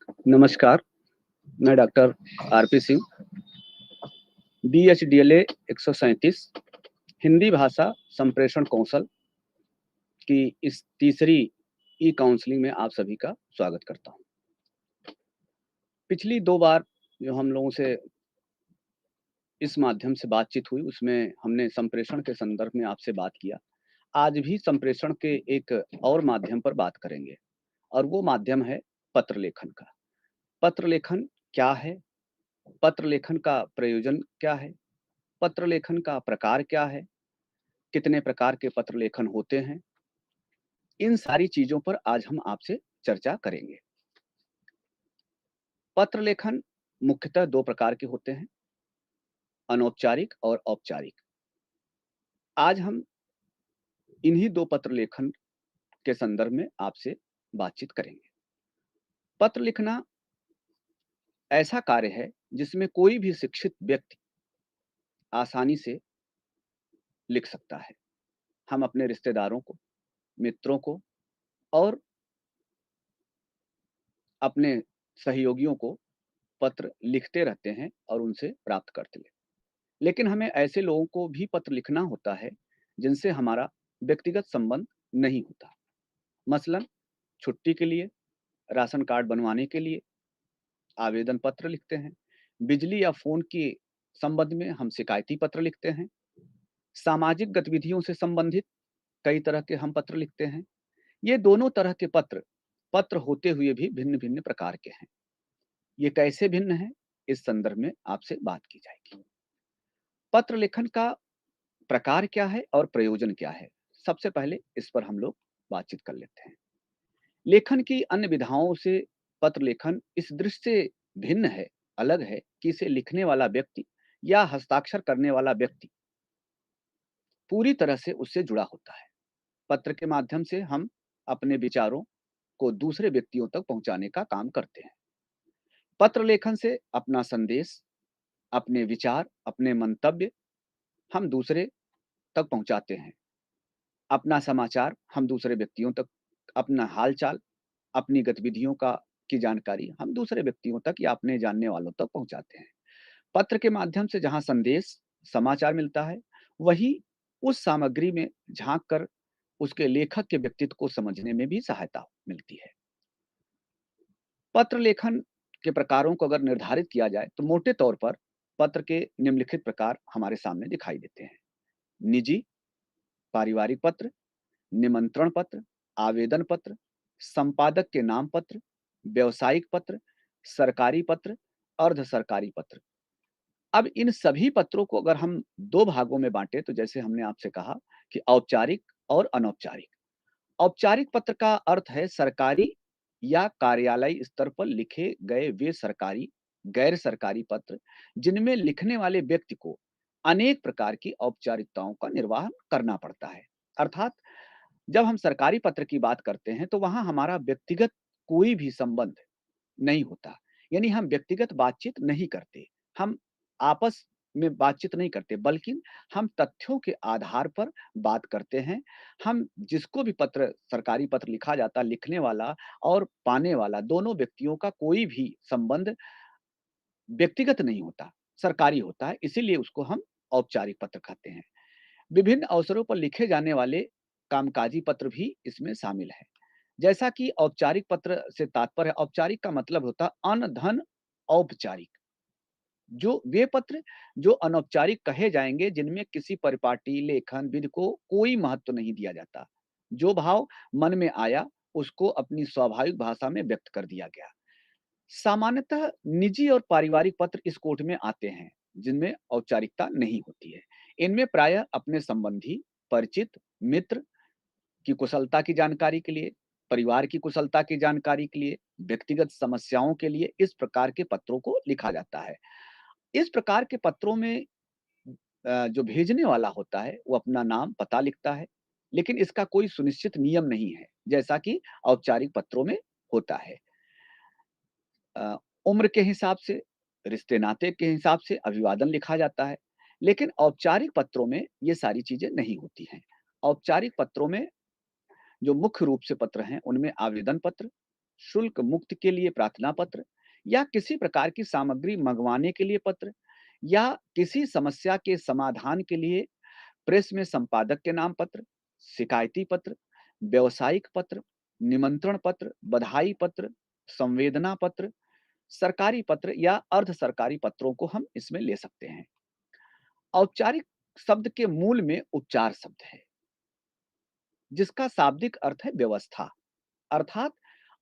नमस्कार, मैं doctor RP Singh, बीएचडीएलए 137 Hindi भाषा संप्रेषण कौशल की इस तीसरी ई-काउंसलिंग में आप सभी का स्वागत करता हूँ। पिछली 2 बार जो हम लोगों से इस माध्यम से बातचीत हुई, उसमें हमने संप्रेषण के संदर्भ में आपसे बात किया। आज भी संप्रेषण के एक और माध्यम पर बात करेंगे और वो माध्यम है पत्र लेखन का। पत्र लेखन क्या है? पत्र लेखन का प्रयोजन क्या है? पत्र लेखन का प्रकार क्या है? कितने प्रकार के पत्र लेखन होते हैं? इन सारी चीज़ों पर आज हम आपसे चर्चा करेंगे। पत्र लेखन मुख्यतः 2 प्रकार के होते हैं, अनौपचारिक और औपचारिक। आज हम इन्हीं 2 पत्र लेखन के संदर्भ में आपसे बातचीत करेंगे। पत्र लिखना ऐसा कार्य है जिसमें कोई भी शिक्षित व्यक्ति आसानी से लिख सकता है। हम अपने रिश्तेदारों को, मित्रों को और अपने सहयोगियों को पत्र लिखते रहते हैं और उनसे प्राप्त करते हैं। लेकिन हमें ऐसे लोगों को भी पत्र लिखना होता है, जिनसे हमारा व्यक्तिगत संबंध नहीं होता। मसलन छुट्टी के लिए, राशन कार्ड बनवाने के लिए आवेदन पत्र लिखते हैं। बिजली या फ़ोन के संबंध में हम शिकायती पत्र लिखते हैं। सामाजिक गतिविधियों से संबंधित कई तरह के हम पत्र लिखते हैं। ये दोनों तरह के पत्र, पत्र होते हुए भी भिन्न-भिन्न प्रकार के हैं। ये कैसे भिन्न हैं? इस संदर्भ में आपसे बात की जाएगी। पत्र लेखन का प्रकार क्या है और प्रयोजन क्या है? सबसे पहले इस पर हम लोग बातचीत कर लेते हैं। लेखन की अन्य विधाओं से पत्र लेखन इस दृष्टि से भिन्न है, अलग है कि इसे लिखने वाला व्यक्ति या हस्ताक्षर करने वाला व्यक्ति पूरी तरह से उससे जुड़ा होता है। पत्र के माध्यम से हम अपने विचारों को दूसरे व्यक्तियों तक पहुँचाने का काम करते हैं। पत्र लेखन से अपना संदेश, अपने विचार, अपने मंतव्य हम दूसरे तक पहुँचाते हैं। अपना समाचार हम दूसरे व्यक्तियों तक, अपना हाल-चाल, अपनी गतिविधियों का की जानकारी हम दूसरे व्यक्तियों तक या अपने जानने वालों तक पहुँचाते हैं। पत्र के माध्यम से जहाँ संदेश, समाचार मिलता है, वहीं उस सामग्री में झाँक कर उसके लेखक के व्यक्तित्व को समझने में भी सहायता मिलती है। पत्र लेखन के प्रकारों को अगर निर्धारित किया जाए, तो मोटे तौर पर पत्र के निम्नलिखित प्रकार हमारे सामने दिखाई देते हैं। निजी, पारिवारिक पत्र, निमंत्रण पत्र, आवेदन पत्र, संपादक के नाम पत्र, व्यावसायिक पत्र, सरकारी पत्र, अर्ध सरकारी पत्र। अब इन सभी पत्रों को अगर हम 2 भागों में बाँटे तो जैसे हमने आपसे कहा कि औपचारिक और अनौपचारिक। औपचारिक पत्र का अर्थ है सरकारी या कार्यालय स्तर पर लिखे गए वे सरकारी, गैर सरकारी पत्र, जिनमें लिखने वाले व्यक्ति को अनेक प्रकार की औपचारिकताओं का निर्वहन करना पड़ता है। अर्थात जब हम सरकारी पत्र की बात करते हैं, तो वहाँ हमारा व्यक्तिगत कोई भी संबंध नहीं होता। यानी हम व्यक्तिगत बातचीत नहीं करते। हम आपस में बातचीत नहीं करते, बल्कि हम तथ्यों के आधार पर बात करते हैं। हम जिसको भी पत्र सरकारी पत्र लिखा जाता है, लिखने वाला और पाने वाला दोनों व्यक्तियों का कोई भी संबंध व्यक्तिगत नहीं होता, सरकारी होता है, इसीलिए उसको हम औपचारिक पत्र कहते हैं। विभिन्न अवसरों पर लिखे जाने वाले कामकाजी पत्र भी इसमें शामिल हैं। जैसा कि औपचारिक पत्र से तात्पर्य औपचारिक का मतलब होता है अन, धन, औपचारिक। जो वे पत्र जो अनौपचारिक कहे जाएँगे जिनमें किसी परिपाटी, लेखन, विधि को कोई महत्व नहीं दिया जाता। जो भाव मन में आया उसको अपनी स्वाभाविक भाषा में व्यक्त कर दिया गया। सामान्यतः निजी और पारिवारिक पत्र इस कोट में आते हैं, जिनमें औपचारिकता नहीं होती है। इनमें प्रायः अपने संबंधी, परिचित, मित्र की कुशलता की जानकारी के लिए, परिवार की कुशलता की जानकारी के लिए, व्यक्तिगत समस्याओं के लिए इस प्रकार के पत्रों को लिखा जाता है। इस प्रकार के पत्रों में जो भेजने वाला होता है, वो अपना नाम, पता लिखता है, लेकिन इसका कोई सुनिश्चित नियम नहीं है, जैसा कि औपचारिक पत्रों में होता है। अ, उम्र के हिसाब से, रिश्ते-नाते के हिसाब से अभिवादन लिखा जाता है, लेकिन औपचारिक पत्रों में ये सारी चीज़ें नहीं होती हैं। औपचारिक पत्रों में जो मुख्य रूप से पत्र हैं, उनमें आवेदन पत्र, शुल्क मुक्त के लिए प्रार्थना पत्र या किसी प्रकार की सामग्री मंगवाने के लिए पत्र या किसी समस्या के समाधान के लिए प्रेस में संपादक के नाम पत्र, शिकायती पत्र, व्यावसायिक पत्र, निमंत्रण पत्र, बधाई पत्र, संवेदना पत्र, सरकारी पत्र या अर्ध सरकारी पत्रों को हम इसमें ले सकते हैं। औपचारिक शब्द के मूल में उपचार शब्द है, जिसका शाब्दिक अर्थ है व्यवस्था। अर्थात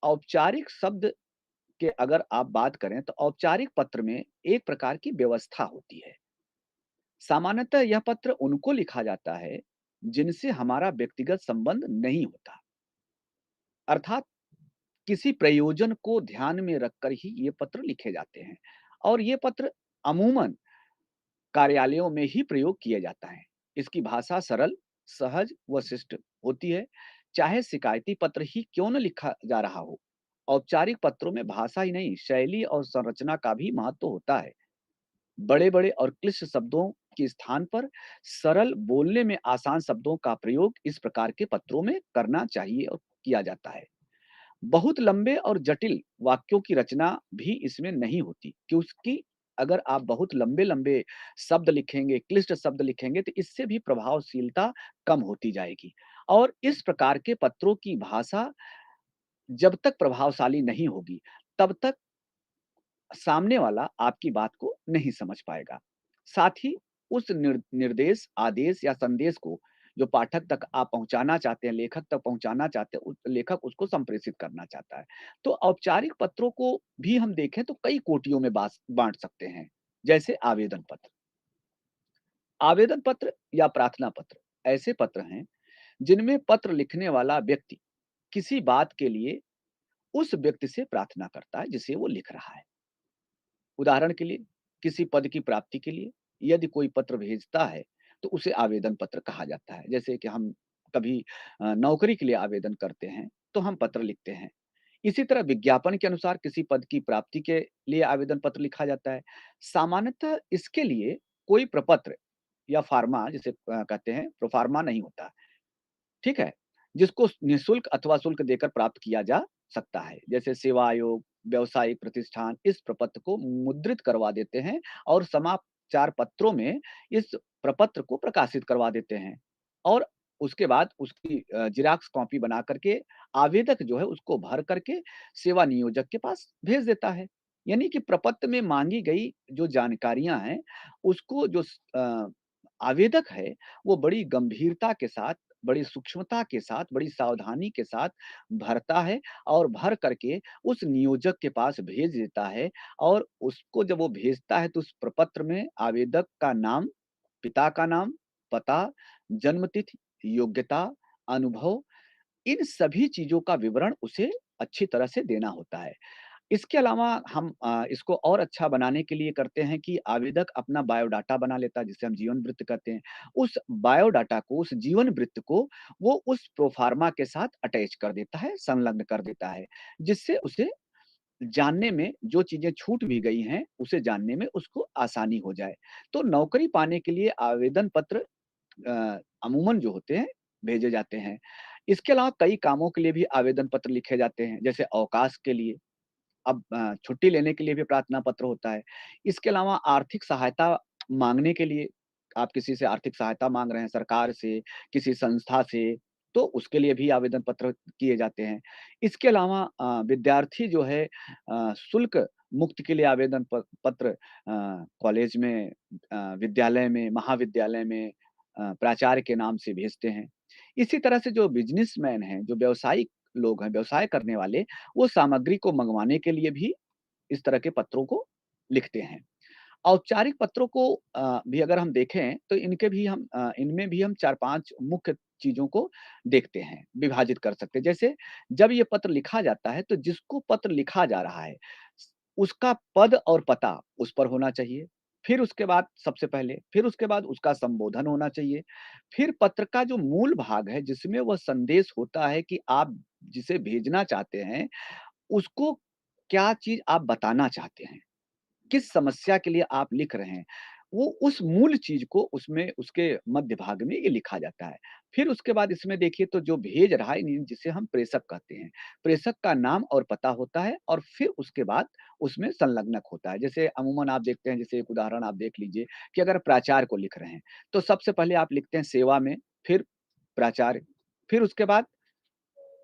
औपचारिक शब्द के अगर आप बात करें तो औपचारिक पत्र में एक प्रकार की व्यवस्था होती है। सामान्यतः यह पत्र उनको लिखा जाता है जिनसे हमारा व्यक्तिगत संबंध नहीं होता। अर्थात किसी प्रयोजन को ध्यान में रखकर ही ये पत्र लिखे जाते हैं और ये पत्र अमूमन कार्यालयों में ही प्रयोग किया जाता है। इसकी भाषा सरल, सहज व शिष्ट होती है, चाहे शिकायती पत्र ही क्यों न लिखा जा रहा हो। औपचारिक पत्रों में भाषा ही नहीं, शैली और संरचना का भी महत्व होता है। बड़े-बड़े और क्लिष्ट शब्दों के स्थान पर सरल, बोलने में आसान शब्दों का प्रयोग इस प्रकार के पत्रों में करना चाहिए और किया जाता है। बहुत लंबे और जटिल वाक्यों की रचना भी इसमें नहीं होती, क्योंकि अगर आप बहुत लंबे-लंबे शब्द लिखेंगे, क्लिष्ट शब्द लिखेंगे, तो इससे भी प्रभावशीलता कम होती जाएगी और इस प्रकार के पत्रों की भाषा जब तक प्रभावशाली नहीं होगी, तब तक सामने वाला आपकी बात को नहीं समझ पाएगा। साथ ही उस निर्देश, आदेश या संदेश को जो पाठक तक आप पहुँचाना चाहते हैं, लेखक तक पहुँचाना चाहते हैं, उस लेखक उसको संप्रेषित करना चाहता है। तो औपचारिक पत्रों को भी हम देखें तो कई कोटियों में बाँट सकते हैं। जैसे आवेदन पत्र। आवेदन पत्र या प्रार्थना पत्र ऐसे पत्र हैं जिनमें पत्र लिखने वाला व्यक्ति किसी बात के लिए उस व्यक्ति से प्रार्थना करता है जिसे वो लिख रहा है। उदाहरण के लिए किसी पद की प्राप्ति के लिए यदि कोई पत्र भेजता है तो उसे आवेदन पत्र कहा जाता है। जैसे कि हम कभी नौकरी के लिए आवेदन करते हैं तो हम पत्र लिखते हैं। इसी तरह विज्ञापन के अनुसार किसी पद की प्राप्ति के लिए आवेदन पत्र लिखा जाता है। सामान्यतः इसके लिए कोई प्रपत्र या फ़ार्मा जिसे कहते हैं प्रोफ़ार्मा नहीं होता। ठीक है? जिसको निःशुल्क अथवा शुल्क देकर प्राप्त किया जा सकता है। जैसे सेवा आयोग, व्यावसायिक प्रतिष्ठान इस प्रपत्र को मुद्रित करवा देते हैं और समाचार पत्रों में इस प्रपत्र को प्रकाशित करवा देते हैं और उसके बाद उसकी ज़ेरॉक्स कॉपी बना कर के आवेदक जो है उसको भर कर के सेवा नियोजक के पास भेज देता है। यानी कि प्रपत्र में माँगी गई जो जानकारियाँ हैं, उसको जो आवेदक है, वो बड़ी गंभीरता के साथ, बड़ी सूक्ष्मता के साथ, बड़ी सावधानी के साथ भरता है और भर करके उस नियोजक के पास भेज देता है और उसको जब वो भेजता है तो उस प्रपत्र में आवेदक का नाम, पिता का नाम, पता, जन्म तिथि, योग्यता, अनुभव इन सभी चीज़ों का विवरण उसे अच्छी तरह से देना होता है। इसके अलावा हम इसको और अच्छा बनाने के लिए करते हैं कि आवेदक अपना बायोडाटा बना लेता है, जिसे हम जीवन वृत्त कहते हैं। उस बायोडाटा को, उस जीवन वृत्त को वो उस प्रोफ़ार्मा के साथ अटैच कर देता है, संलग्न कर देता है, जिससे उसे जानने में जो चीज़ें छूट भी गई हैं, उसे जानने में उसको आसानी हो जाए। तो नौकरी पाने के लिए आवेदन पत्र अमूमन जो होते हैं, भेजे जाते हैं। इसके अलावा कई कामों के लिए भी आवेदन पत्र लिखे जाते हैं, जैसे अवकाश के लिए अब छुट्टी लेने के लिए भी प्रार्थना पत्र होता है। इसके अलावा आर्थिक सहायता माँगने के लिए आप किसी से आर्थिक सहायता माँग रहे हैं सरकार से, किसी संस्था से, तो उसके लिए भी आवेदन पत्र किए जाते हैं। इसके अलावा विद्यार्थी जो है शुल्क मुक्त के लिए आवेदन पत्र कॉलेज में विद्यालय में, महाविद्यालय में प्राचार्य के नाम से भेजते हैं। इसी तरह से जो बिज़नेसमैन हैं, जो व्यावसायिक लोग हैं, व्यवसाय करने वाले वो सामग्री को मंगवाने के लिए भी इस तरह के पत्रों को लिखते हैं। औपचारिक पत्रों को भी अगर हम देखें तो इनमें भी हम 4-5 मुख्य चीज़ों को देखते हैं, विभाजित कर सकते हैं। जैसे जब ये पत्र लिखा जाता है तो जिसको पत्र लिखा जा रहा है, उसका पद और पता उस पर होना चाहिए। फिर उसके बाद सबसे पहले, फिर उसके बाद उसका संबोधन होना चाहिए। फिर पत्र का जो मूल भाग है जिसमें वह संदेश होता है कि आप जिसे भेजना चाहते हैं, उसको क्या चीज़ आप बताना चाहते हैं? किस समस्या के लिए आप लिख रहे हैं? वो उस मूल चीज़ को उसमें उसके मध्य भाग में ये लिखा जाता है। फिर उसके बाद इसमें देखिए तो जो भेज रहा है जिसे हम प्रेषक कहते हैं। प्रेषक का नाम और पता होता है और फिर उसके बाद उसमें संलग्नक होता है। जैसे अमूमन आप देखते हैं जैसे एक उदाहरण आप देख लीजिए कि अगर प्राचार्य को लिख रहे हैं, तो सबसे पहले आप लिखते हैं सेवा में, फिर प्राचार्य, फिर उसके बाद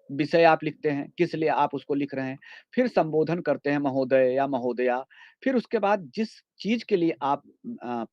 विषय आप लिखते हैं, किस लिए आप उसको लिख रहे हैं, फिर संबोधन करते हैं महोदय या महोदया, फिर उसके बाद जिस चीज़ के लिए आप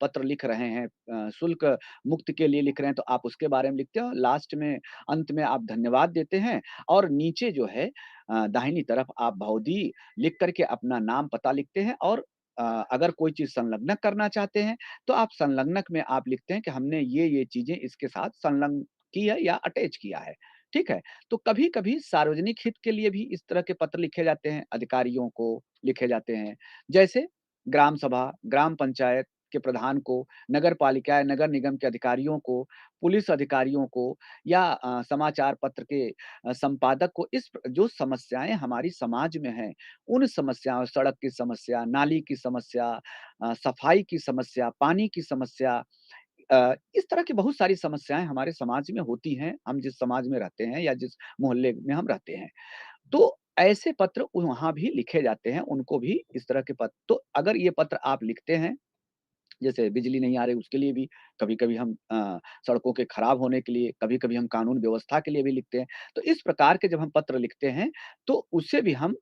पत्र लिख रहे हैं शुल्क मुक्त के लिए लिख रहे हैं, तो आप उसके बारे में लिखते हो, लास्ट में अंत में आप धन्यवाद देते हैं और नीचे जो है दाहिनी तरफ आप भवदी लिख कर के अपना नाम पता लिखते हैं और अगर कोई चीज़ संलग्नक करना चाहते हैं, तो आप संलग्नक में आप लिखते हैं कि हमने ये चीज़ें इसके साथ संलग्न की है या अटैच किया है, ठीक है? तो कभी-कभी सार्वजनिक हित के लिए भी इस तरह के पत्र लिखे जाते हैं, अधिकारियों को लिखे जाते हैं। जैसे ग्राम सभा, ग्राम पंचायत के प्रधान को, नगर पालिका या नगर निगम के अधिकारियों को, पुलिस अधिकारियों को या समाचार पत्र के संपादक को इस जो समस्याएँ हमारी समाज में हैं, उन समस्याओं सड़क की समस्या, नाली की समस्या सफाई की समस्या, पानी की समस्या इस तरह की बहुत सारी समस्याएँ हमारे समाज में होती हैं, हम जिस समाज में रहते हैं या जिस मोहल्ले में हम रहते हैं। तो ऐसे पत्र वहाँ भी लिखे जाते हैं, उनको भी इस तरह के पत्र तो अगर ये पत्र आप लिखते हैं, जैसे बिजली नहीं आ रही उसके लिए भी, कभी-कभी हम सड़कों के खराब होने के लिए, कभी-कभी हम कानून व्यवस्था के लिए भी लिखते हैं। तो इस प्रकार के जब हम पत्र लिखते हैं, तो उससे भी हम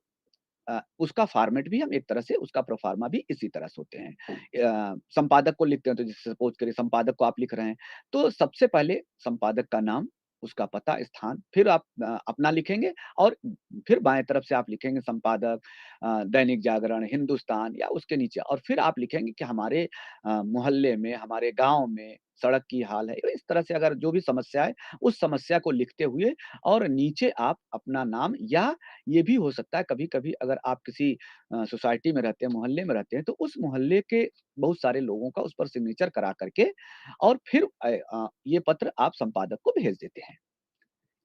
उसका फ़ॉर्मेट भी हम एक तरह से उसका प्रोफ़ार्मा भी इसी तरह से होते हैं। संपादक को लिखते हैं तो जैसे सपोज़ करिए संपादक को आप लिख रहे हैं, तो सबसे पहले संपादक का नाम, उसका पता, स्थान, फिर आप अपना लिखेंगे और फिर बाएँ तरफ से आप लिखेंगे संपादक दैनिक जागरण, हिंदुस्तान या उसके नीचे और फिर आप लिखेंगे कि हमारे मोहल्ले में, हमारे गाँव में सड़क की हाल है। इस तरह से अगर जो भी समस्या है, उस समस्या को लिखते हुए और नीचे आप अपना नाम या ये भी हो सकता है कभी-कभी अगर आप किसी सोसाइटी में रहते हैं, मोहल्ले में रहते हैं, तो उस मोहल्ले के बहुत सारे लोगों का उस पर सिग्नेचर करा कर के और फिर ये पत्र आप संपादक को भेज देते हैं।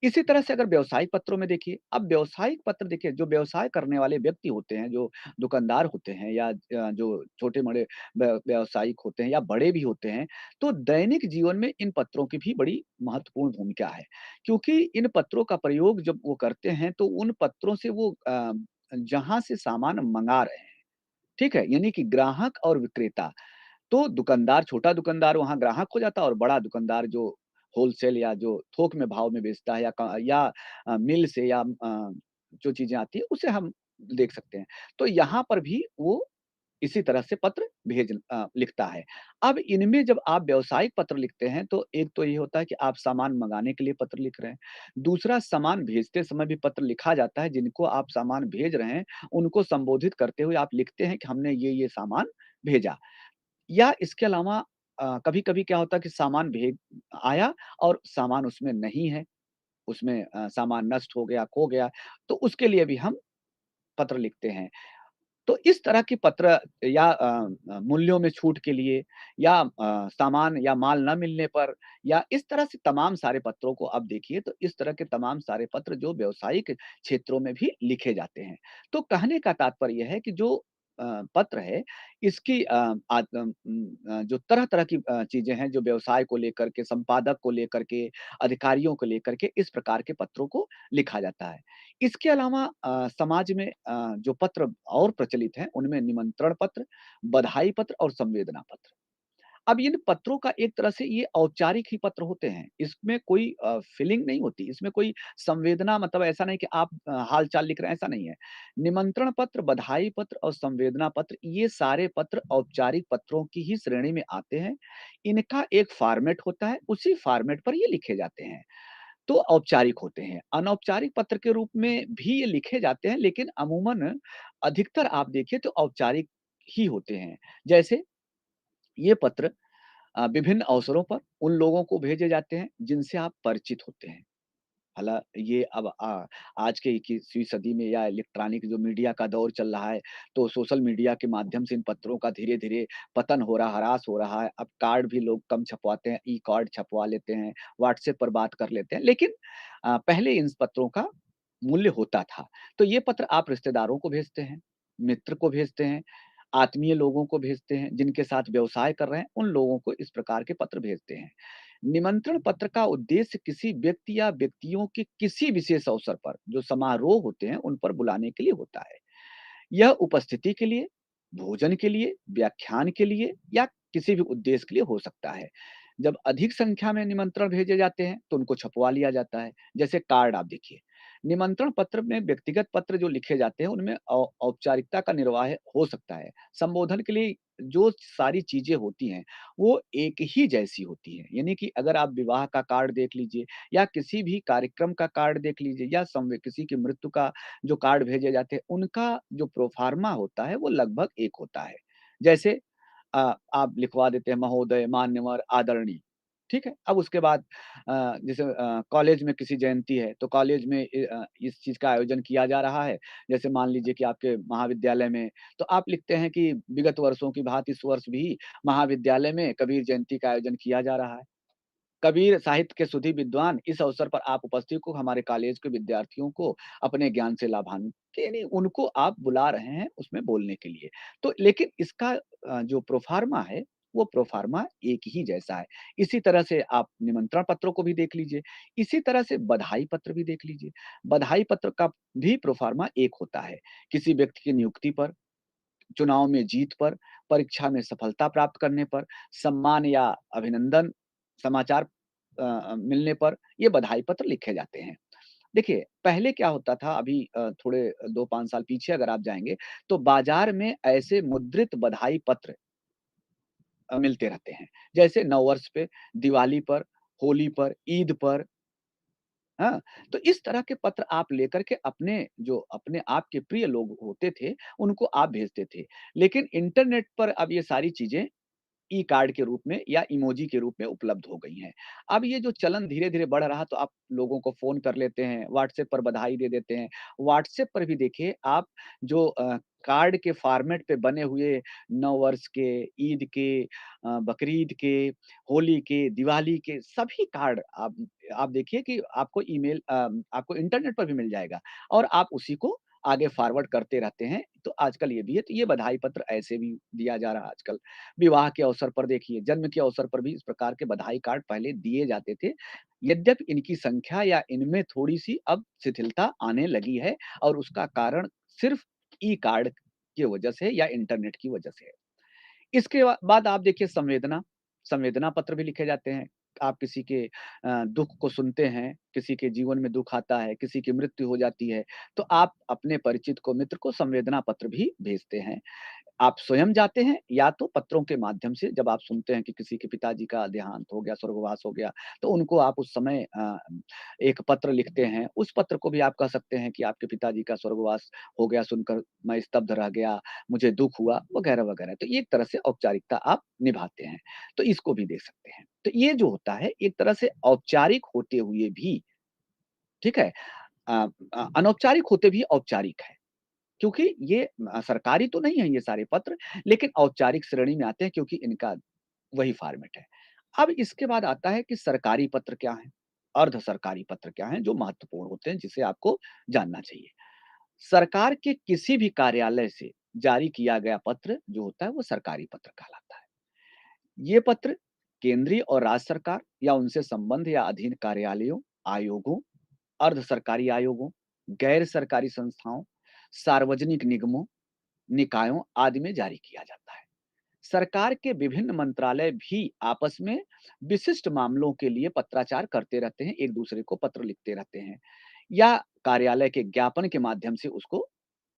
इसी तरह से अगर व्यावसायिक पत्रों में देखिए, अब व्यावसायिक पत्र देखिए जो व्यवसाय करने वाले व्यक्ति होते हैं, जो दुकानदार होते हैं या जो छोटे-बड़े व्यावसायिक होते हैं या बड़े भी होते हैं, तो दैनिक जीवन में इन पत्रों की भी बड़ी महत्वपूर्ण भूमिका है। क्योंकि इन पत्रों का प्रयोग जब वो करते हैं, तो उन पत्रों से वो जहाँ से सामान मँगा रहे हैं, ठीक है? यानी कि ग्राहक और विक्रेता तो दुकानदार छोटा दुकानदार वहाँ ग्राहक हो जाता है और बड़ा दुकानदार जो होलसेल या जो थोक में भाव में बेचता है या मिल से या जो चीज़ें आती हैं उसे हम देख सकते हैं। तो यहाँ पर भी वो इसी तरह से पत्र लिखता है। अब इनमें जब आप व्यावसायिक पत्र लिखते हैं तो एक तो ये होता है कि आप सामान मँगाने के लिए पत्र लिख रहे हैं। दूसरा सामान भेजते समय भी पत्र लिखा जाता है जिनको आप सामान भेज रहे हैं, उनको संबोधित करते हुए आप लिखते हैं कि हमने ये सामान भेजा। या इसके अलावा कभी-कभी क्या होता है कि सामान आया और सामान उसमें नहीं है, उसमें सामान नष्ट हो गया, खो गया, तो उसके लिए भी हम पत्र लिखते हैं। तो इस तरह की पत्र या मूल्यों में छूट के लिए या सामान या माल ना मिलने पर या इस तरह से तमाम सारे पत्रों को आप देखिए तो इस तरह के तमाम सारे पत्र जो व्यावसायिक क्षेत्रों में भी लिखे जाते हैं। तो कहने का तात्पर्य है कि जो पत्र है इसकी जो तरह-तरह की चीज़ें हैं जो व्यवसाय को लेकर के, संपादक को लेकर के, अधिकारियों को लेकर के इस प्रकार के पत्रों को लिखा जाता है। इसके अलावा समाज में जो पत्र और प्रचलित हैं, उनमें निमंत्रण पत्र, बधाई पत्र और संवेदना पत्र। अब इन पत्रों का एक तरह से ये औपचारिक ही पत्र होते हैं। इसमें कोई फीलिंग नहीं होती, इसमें कोई संवेदना मतलब ऐसा नहीं कि आप हाल-चाल लिख रहे हैं, ऐसा नहीं है। निमंत्रण पत्र, बधाई पत्र और संवेदना पत्र, ये सारे पत्र औपचारिक पत्रों की ही श्रेणी में आते हैं। इनका एक फॉर्मेट होता है, उसी फॉर्मेट पर ये लिखे जाते हैं। तो औपचारिक होते हैं। अनौपचारिक पत्र के रूप में भी ये लिखे जाते हैं, लेकिन अमूमन अधिकतर आप देखिए तो औपचारिक ही होते हैं। जैसे ये पत्र विभिन्न अवसरों पर उन लोगों को भेजे जाते हैं, जिनसे आप परिचित होते हैं। हाला ये अब आज के 21वीं सदी में या इलेक्ट्रॉनिक जो मीडिया का दौर चल रहा है, तो सोशल मीडिया के माध्यम से इन पत्रों का धीरे-धीरे पतन हो रहा, ह्रास हो रहा है। अब कार्ड भी लोग कम छपवाते हैं, ई-कार्ड छपवा लेते हैं, व्हाट्सएप पर बात कर लेते हैं। लेकिन पहले इन पत्रों का मूल्य होता था। तो ये पत्र आप रिश्तेदारों को भेजते हैं, मित्र को भेजते हैं, आत्मीय लोगों को भेजते हैं, जिनके साथ व्यवसाय कर रहे हैं, उन लोगों को इस प्रकार के पत्र भेजते हैं। निमंत्रण पत्र का उद्देश्य किसी व्यक्ति या व्यक्तियों के किसी विशेष अवसर पर जो समारोह होते हैं, उन पर बुलाने के लिए होता है। यह उपस्थिति के लिए, भोजन के लिए, व्याख्यान के लिए या किसी भी उद्देश्य के लिए हो सकता है। जब अधिक संख्या में निमंत्रण भेजे जाते हैं, तो उनको छपवा लिया जाता है। जैसे कार्ड आप देखिए, निमंत्रण पत्र में व्यक्तिगत पत्र जो लिखे जाते हैं, उनमें औपचारिकता का निर्वाह हो सकता है। संबोधन के लिए जो सारी चीज़ें होती हैं, वो एक ही जैसी होती हैं। यानी कि अगर आप विवाह का कार्ड देख लीजिए या किसी भी कार्यक्रम का कार्ड देख लीजिए या किसी की मृत्यु का जो कार्ड भेजे जाते हैं, उनका जो प्रोफ़ार्मा होता है, वो लगभग एक होता है। जैसे आप लिखवा देते हैं महोदय, मान्यवर, आदरणीय, ठीक है? अब उसके बाद जैसे कॉलेज में किसी जयंती है, तो कॉलेज में इस चीज़ का आयोजन किया जा रहा है। जैसे मान लीजिए कि आपके महाविद्यालय में, तो आप लिखते हैं कि विगत वर्षों की भाँति इस वर्ष भी महाविद्यालय में कबीर जयंती का आयोजन किया जा रहा है। कबीर साहित्य के सुधी विद्वान, इस अवसर पर आप उपस्थित को हमारे कॉलेज के विद्यार्थियों को अपने ज्ञान से लाभान्वित यानी उनको आप बुला रहे हैं उसमें बोलने के लिए। तो लेकिन इसका जो प्रोफ़ार्मा है, वो प्रोफ़ार्मा एक ही जैसा है। इसी तरह से आप निमंत्रण पत्रों को भी देख लीजिए। इसी तरह से बधाई पत्र भी देख लीजिए। बधाई पत्र का भी प्रोफ़ार्मा एक होता है। किसी व्यक्ति की नियुक्ति पर, चुनाव में जीत पर, परीक्षा में सफलता प्राप्त करने पर, सम्मान या अभिनंदन समाचार मिलने पर ये बधाई पत्र लिखे जाते हैं। देखिए, पहले क्या होता था अभी थोड़े 2-5 साल पीछे अगर आप जाएँगे, तो बाज़ार में ऐसे मुद्रित बधाई पत्र मिलते रहते हैं। जैसे नववर्ष पे, दिवाली पर, होली पर, ईद पर, हाँ? तो इस तरह के पत्र आप लेकर के अपने आपके प्रिय लोग होते थे, उनको आप भेजते थे। लेकिन इंटरनेट पर अब ये सारी चीज़ें ई कार्ड के रूप में या इमोजी के रूप में उपलब्ध हो गई हैं। अब ये जो चलन धीरे-धीरे बढ़ रहा तो आप लोगों को फ़ोन कर लेते हैं, व्हाट्सएप पर बधाई दे देते हैं। व्हाट्सएप पर भी देखिए आप जो कार्ड के फ़ॉर्मेट पे बने हुए नववर्ष के, ईद के बकरीद के, होली के, दिवाली के सभी कार्ड आप देखिए कि आपको इंटरनेट पर भी मिल जाएगा और आप उसी को आगे फ़ॉरवर्ड करते रहते हैं। तो आजकल ये भी है, तो ये बधाई पत्र ऐसे भी दिया जा रहा है आजकल। विवाह के अवसर पर देखिए, जन्म के अवसर पर भी इस प्रकार के बधाई कार्ड पहले दिए जाते थे। यद्यपि इनकी संख्या या इनमें थोड़ी-सी अब शिथिलता आने लगी है और उसका कारण सिर्फ़ ई कार्ड की वजह से या इंटरनेट की वजह से है। इसके बाद आप देखिए संवेदना पत्र भी लिखे जाते हैं। आप किसी के दुःख को सुनते हैं, किसी के जीवन में दुःख आता है, किसी की मृत्यु हो जाती है, तो आप अपने परिचित को, मित्र को संवेदना पत्र भी भेजते हैं। आप स्वयं जाते हैं या तो पत्रों के माध्यम से जब आप सुनते हैं कि किसी के पिताजी का देहांत हो गया, स्वर्गवास हो गया, तो उनको आप उस समय एक पत्र लिखते हैं। उस पत्र को भी आप कह सकते हैं कि आपके पिताजी का स्वर्गवास हो गया सुनकर मैं स्तब्ध रह गया, मुझे दुःख हुआ वगैरह-वगैरह। तो ये एक तरह से औपचारिकता आप निभाते हैं, तो इसको भी देख सकते हैं। तो ये जो होता है एक तरह से औपचारिक होते हुए भी, ठीक है? अ अनौपचारिक होते भी औपचारिक है। क्योंकि ये सरकारी तो नहीं है ये सारे पत्र, लेकिन औपचारिक श्रेणी में आते हैं क्योंकि इनका वही फॉर्मेट है। अब इसके बाद आता है कि सरकारी पत्र क्या हैं? अर्ध सरकारी पत्र क्या हैं जो महत्वपूर्ण होते हैं जिसे आपको जानना चाहिए। सरकार के किसी भी कार्यालय से जारी किया गया पत्र जो होता है वो सरकारी पत्र कहलाता है। ये पत्र केंद्रीय और राज्य सरकार या उनसे संबंध या अधीन कार्यालयों, आयोगों, अर्ध सरकारी आयोगों, गैर सरकारी संस्थाओं, सार्वजनिक निगमों, निकायों आदि में जारी किया जाता है। सरकार के विभिन्न मंत्रालय भी आपस में विशिष्ट मामलों के लिए पत्राचार करते रहते हैं, एक-दूसरे को पत्र लिखते रहते हैं या कार्यालय के ज्ञापन के माध्यम से उसको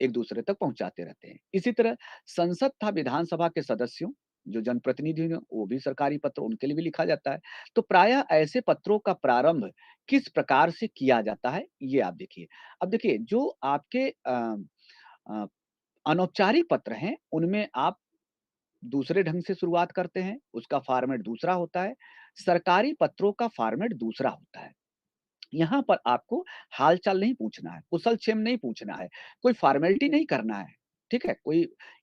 एक-दूसरे तक पहुँचाते रहते हैं। इसी तरह संसद तथा विधानसभा के सदस्यों, जो जनप्रतिनिधि हैं, वो भी सरकारी पत्र उनके लिए भी लिखा जाता है। तो प्रायः ऐसे पत्रों का प्रारंभ किस प्रकार से किया जाता है, ये आप देखिए। अब देखिए जो आपके अ, अनौपचारिक पत्र हैं, उनमें आप दूसरे ढंग से शुरुआत करते हैं, उसका फ़ॉर्मेट दूसरा होता है। सरकारी पत्रों का फ़ॉर्मेट दूसरा होता है। यहाँ पर आपको हाल-चाल नहीं पूछना है, कुशल-क्षेम नहीं पूछना है, कोई फ़ॉर्मेलिटी नहीं करना है, ठीक है?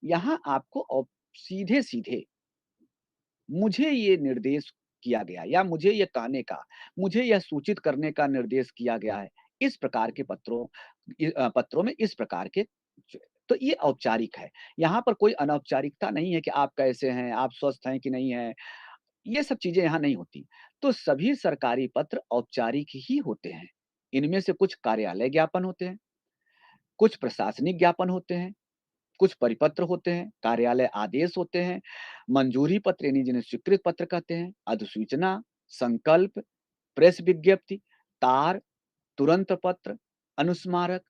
यहाँ आपको सीधे-सीधे मुझे ये निर्देश किया गया या मुझे ये कहने का, मुझे यह सूचित करने का निर्देश किया गया है। इस प्रकार के पत्रों में इस प्रकार के तो ये औपचारिक है। यहाँ पर कोई अनौपचारिकता नहीं है कि आप कैसे हैं, आप स्वस्थ हैं कि नहीं हैं, ये सब चीज़ें यहाँ नहीं होती। तो सभी सरकारी पत्र औपचारिक ही होते हैं। इनमें से कुछ कार्यालय ज्ञापन होते हैं, कुछ प्रशासनिक ज्ञापन होते हैं, कुछ परिपत्र होते हैं, कार्यालय आदेश होते हैं, मंजूरी पत्र यानी जिन्हें स्वीकृत पत्र कहते हैं, अधिसूचना, संकल्प, प्रेस विज्ञप्ति, तार, तुरंत पत्र, अनुस्मारक,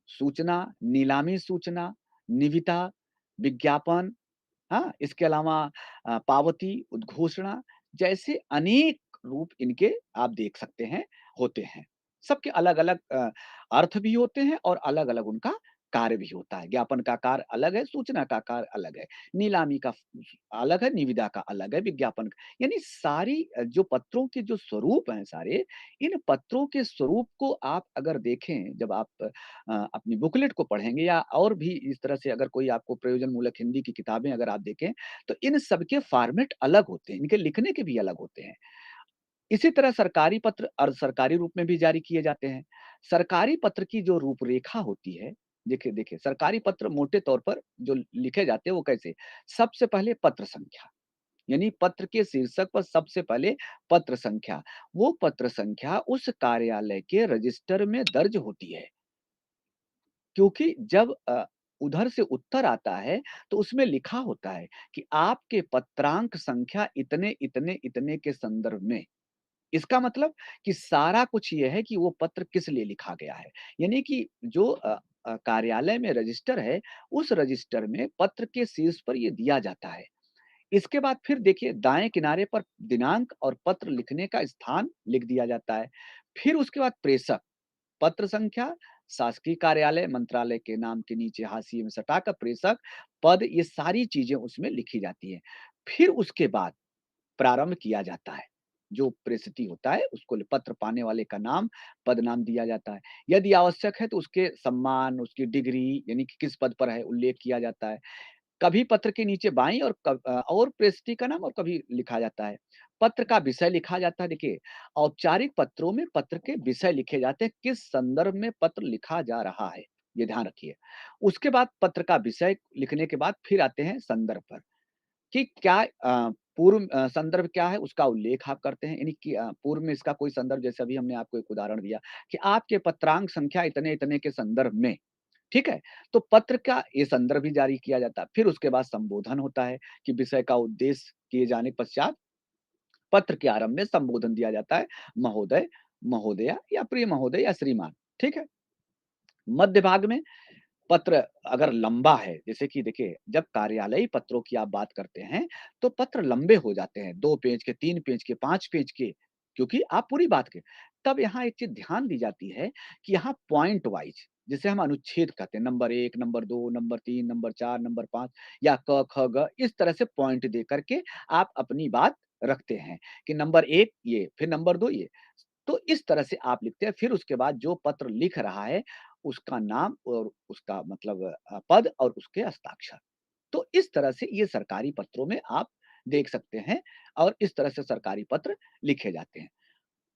सूचना, नीलामी सूचना, निविदा, विज्ञापन, हाँ? इसके अलावा पावती, उद्घोषणा जैसे अनेक रूप इनके आप देख सकते हैं, होते हैं। सबके अलग-अलग अर्थ भी होते हैं और अलग-अलग उनका कार्य भी होता है। ज्ञापन का कार्य अलग है, सूचना का कार्य अलग है, नीलामी का अलग है, निविदा का अलग है, विज्ञापन का यानी सारी जो पत्रों के जो स्वरूप हैं सारे, इन पत्रों के स्वरूप को आप अगर देखें, जब आप अपनी बुकलेट को पढ़ेंगे या और भी इस तरह से अगर कोई आपको प्रयोजनमूलक हिंदी की किताबें अगर आप देखें, तो इन सबके फॉर्मेट अलग होते हैं, इनके लिखने के भी अलग होते हैं। इसी तरह सरकारी पत्र अर्ध सरकारी रूप में भी जारी किए जाते हैं। सरकारी पत्र की जो रूपरेखा होती है, देखिए देखिए सरकारी पत्र मोटे तौर पर जो लिखे जाते हैं वो कैसे? सबसे पहले पत्र संख्या, यानी पत्र के शीर्षक पर सबसे पहले पत्र संख्या, वो पत्र संख्या उस कार्यालय के रजिस्टर में दर्ज होती है। क्योंकि जब उधर से उत्तर आता है, तो उसमें लिखा होता है कि आपके पत्रांक संख्या इतने, इतने, इतने के संदर्भ में। इसका मतलब कि सारा कुछ ये है कि वो पत्र किस लिए लिखा गया है। यानी कि जो कार्यालय में रजिस्टर है, उस रजिस्टर में पत्र के शीर्ष पर ये दिया जाता है। इसके बाद फिर देखिए दाएँ किनारे पर दिनांक और पत्र लिखने का स्थान लिख दिया जाता है। फिर उसके बाद प्रेषक, पत्र संख्या, शासकीय कार्यालय, मंत्रालय के नाम के नीचे हाशिए में सटाकर प्रेषक, पद ये सारी चीज़ें उसमें लिखी जाती हैं। फिर उसके बाद प्रारंभ किया जाता है। जो प्रेषित होता है उसको पत्र पाने वाले का नाम, पद नाम दिया जाता है। यदि आवश्यक है तो उसके सम्मान, उसकी डिग्री यानी कि किस पद पर है उल्लेख किया जाता है। कभी पत्र के नीचे बाईं और प्रेषित का नाम और कभी लिखा जाता है। पत्र का विषय लिखा जाता है देखिए, औपचारिक पत्रों में पत्र के विषय लिखे जाते हैं, किस संदर्भ में पत्र लिखा जा रहा है, ये ध्यान रखिए। उसके बाद पत्र का विषय लिखने के बाद फिर आते हैं संदर्भ पर, कि क्या पूर्व संदर्भ क्या है उसका उल्लेख आप करते हैं, यानी कि पूर्व में इसका कोई संदर्भ जैसे अभी हमने आपको एक उदाहरण दिया कि आपके पत्रांक संख्या इतने-इतने के संदर्भ में ठीक है? तो पत्र का ये संदर्भ भी जारी किया जाता है। फिर उसके बाद संबोधन होता है कि विषय का उद्देश्य किए जाने के पश्चात पत्र के आरंभ में संबोधन दिया जाता है, महोदय, महोदया या प्रिय महोदय या श्रीमान, ठीक है? मध्य भाग में पत्र अगर लंबा है, जैसे कि देखिए जब कार्यालयी पत्रों की आप बात करते हैं, तो पत्र लंबे हो जाते हैं, 2 पेज के, 3 पेज के, 5 पेज के, क्योंकि आप पूरी बात के तब यहाँ एक चीज़ ध्यान दी जाती है कि यहाँ पॉइंट वाइज़ जिसे हम अनुच्छेद कहते हैं, number 1, number 2, number 3, number 4, number 5 या क, ख, ग इस तरह से पॉइंट दे कर के आप अपनी बात रखते हैं कि नंबर 1 ये, फिर नंबर 2 ये। तो इस तरह से आप लिखते हैं, फिर उसके बाद जो पत्र लिख रहा है, उसका नाम और उसका मतलब पद और उसके हस्ताक्षर। तो इस तरह से ये सरकारी पत्रों में आप देख सकते हैं और इस तरह से सरकारी पत्र लिखे जाते हैं।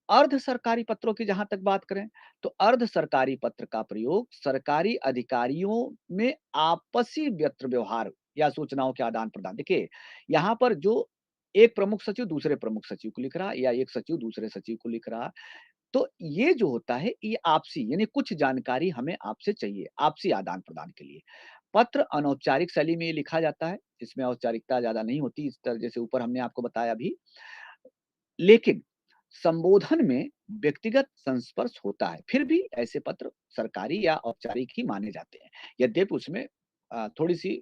अर्ध सरकारी पत्रों की जहाँ तक बात करें, तो अर्ध सरकारी पत्र का प्रयोग सरकारी अधिकारियों में आपसी व्यत्र व्यवहार या सूचनाओं के आदान-प्रदान देखिए, यहाँ पर जो एक प्रमुख सचिव दूसरे प्रमुख सचिव को लिख रहा है या एक सचिव दूसरे सचिव को लिख रहा, तो ये जो होता है ये आपसी यानी कुछ जानकारी हमें आपसे चाहिए, आपसी आदान-प्रदान के लिए। पत्र अनौपचारिक शैली में ये लिखा जाता है, इसमें औपचारिकता ज़्यादा नहीं होती, इस तरह जैसे ऊपर हमने आपको बताया अभी। लेकिन संबोधन में व्यक्तिगत संस्पर्श होता है, फिर भी ऐसे पत्र सरकारी या औपचारिक ही माने जाते हैं। यद्यपि उसमें थोड़ी-सी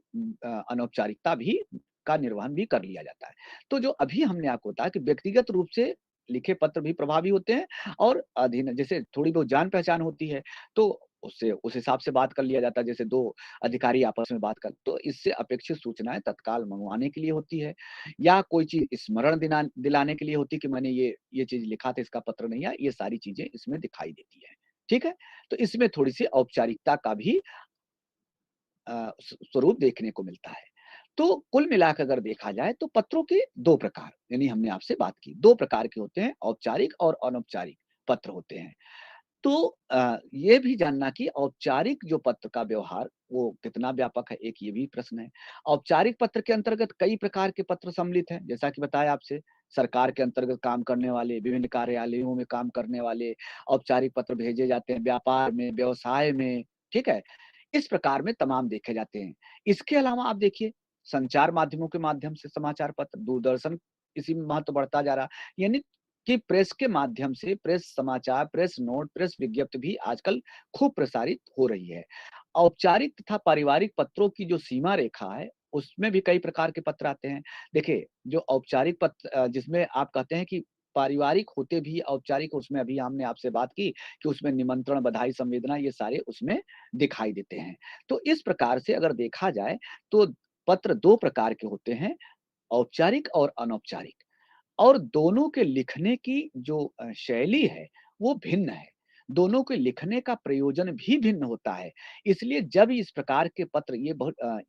अनौपचारिकता भी का निर्वहन भी कर लिया जाता है। तो जो अभी हमने आपको बताया कि व्यक्तिगत रूप से लिखे पत्र भी प्रभावी होते हैं और अधीन जैसे थोड़ी बहुत जान-पहचान होती है, तो उससे उस हिसाब से बात कर लिया जाता है, जैसे 2 अधिकारी आपस में बात कर तो इससे अपेक्षित सूचनाएँ तत्काल मँगवाने के लिए होती है। या कोई चीज़ स्मरण दिलाने के लिए होती है कि मैंने ये चीज़ लिखा था, इसका पत्र नहीं आया, ये सारी चीज़ें इसमें दिखाई देती हैं। ठीक है? तो इसमें थोड़ी-सी औपचारिकता का भी स्वरूप देखने को मिलता है। तो कुल मिला के अगर देखा जाए तो पत्रों के 2 प्रकार यानी हमने आपसे बात की, 2 प्रकार के होते हैं, औपचारिक और अनौपचारिक पत्र होते हैं। तो ये भी जानना कि औपचारिक जो पत्र का व्यवहार वो कितना व्यापक है, एक ये भी प्रश्न है। औपचारिक पत्र के अंतर्गत कई प्रकार के पत्र सम्मिलित हैं, जैसा कि बताया आपसे, सरकार के अंतर्गत काम करने वाले, विभिन्न कार्यालयों में काम करने वाले औपचारिक पत्र भेजे जाते हैं, व्यापार में, व्यवसाय में, ठीक है? इस प्रकार में तमाम देखे जाते हैं। इसके अलावा आप देखिए, संचार माध्यमों के माध्यम से समाचार पत्र, दूरदर्शन इसी में महत्व बढ़ता जा रहा है। यानी कि प्रेस के माध्यम से प्रेस समाचार, प्रेस नोट, प्रेस विज्ञप्ति भी आजकल खूब प्रसारित हो रही है। औपचारिक तथा पारिवारिक पत्रों की जो सीमा रेखा है, उसमें भी कई प्रकार के पत्र आते हैं। देखिए, जो औपचारिक पत्र जिसमें आप कहते हैं कि पारिवारिक होते भी औपचारिक, उसमें अभी हमने आपसे बात की कि उसमें निमंत्रण, बधाई, संवेदना ये सारे उसमें दिखाई देते हैं। तो इस प्रकार से अगर देखा जाए, तो पत्र 2 प्रकार के होते हैं, औपचारिक और अनौपचारिक। और दोनों के लिखने की जो शैली है, वो भिन्न है। दोनों के लिखने का प्रयोजन भी भिन्न होता है। इसलिए जब इस प्रकार के पत्र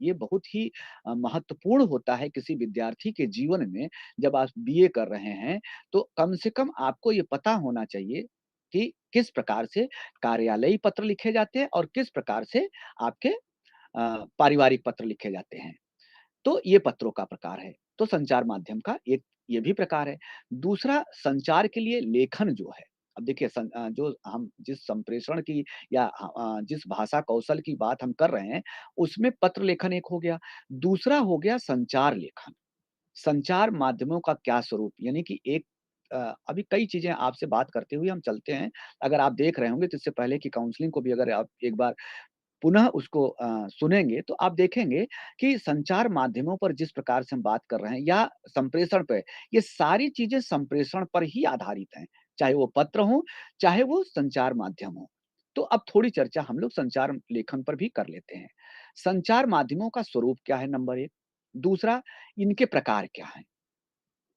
ये बहुत ही महत्वपूर्ण होता है किसी विद्यार्थी के जीवन में, जब आप बीए कर रहे हैं, तो कम से कम आपको ये पता होना चाहिए कि किस प्रकार से कार्यालयी पत्र लिखे जाते हैं और किस प्रकार से आपके पारिवारिक पत्र लिखे जाते हैं। तो ये पत्रों का प्रकार है। तो संचार माध्यम का एक ये भी प्रकार है। दूसरा, संचार के लिए लेखन जो है, अब देखिए जो हम जिस संप्रेषण की या जिस भाषा कौशल की बात हम कर रहे हैं, उसमें पत्र लेखन एक हो गया। दूसरा हो गया संचार लेखन। संचार माध्यमों का क्या स्वरूप? यानी कि अभी कई चीज़ें आपसे बात करते हुए हम चलते हैं। अगर आप देख रहे होंगे तो इससे पहले की काउंसलिंग को भी अगर आप एक बार पुनः उसको सुनेंगे तो आप देखेंगे कि संचार माध्यमों पर जिस प्रकार से हम बात कर रहे हैं या संप्रेषण पे, ये सारी चीज़ें संप्रेषण पर ही आधारित हैं। चाहे वो पत्र हो, चाहे वो संचार माध्यम हो। तो अब थोड़ी चर्चा हम लोग संचार लेखन पर भी कर लेते हैं। संचार माध्यमों का स्वरूप क्या है नंबर 1, दूसरा इनके प्रकार क्या हैं?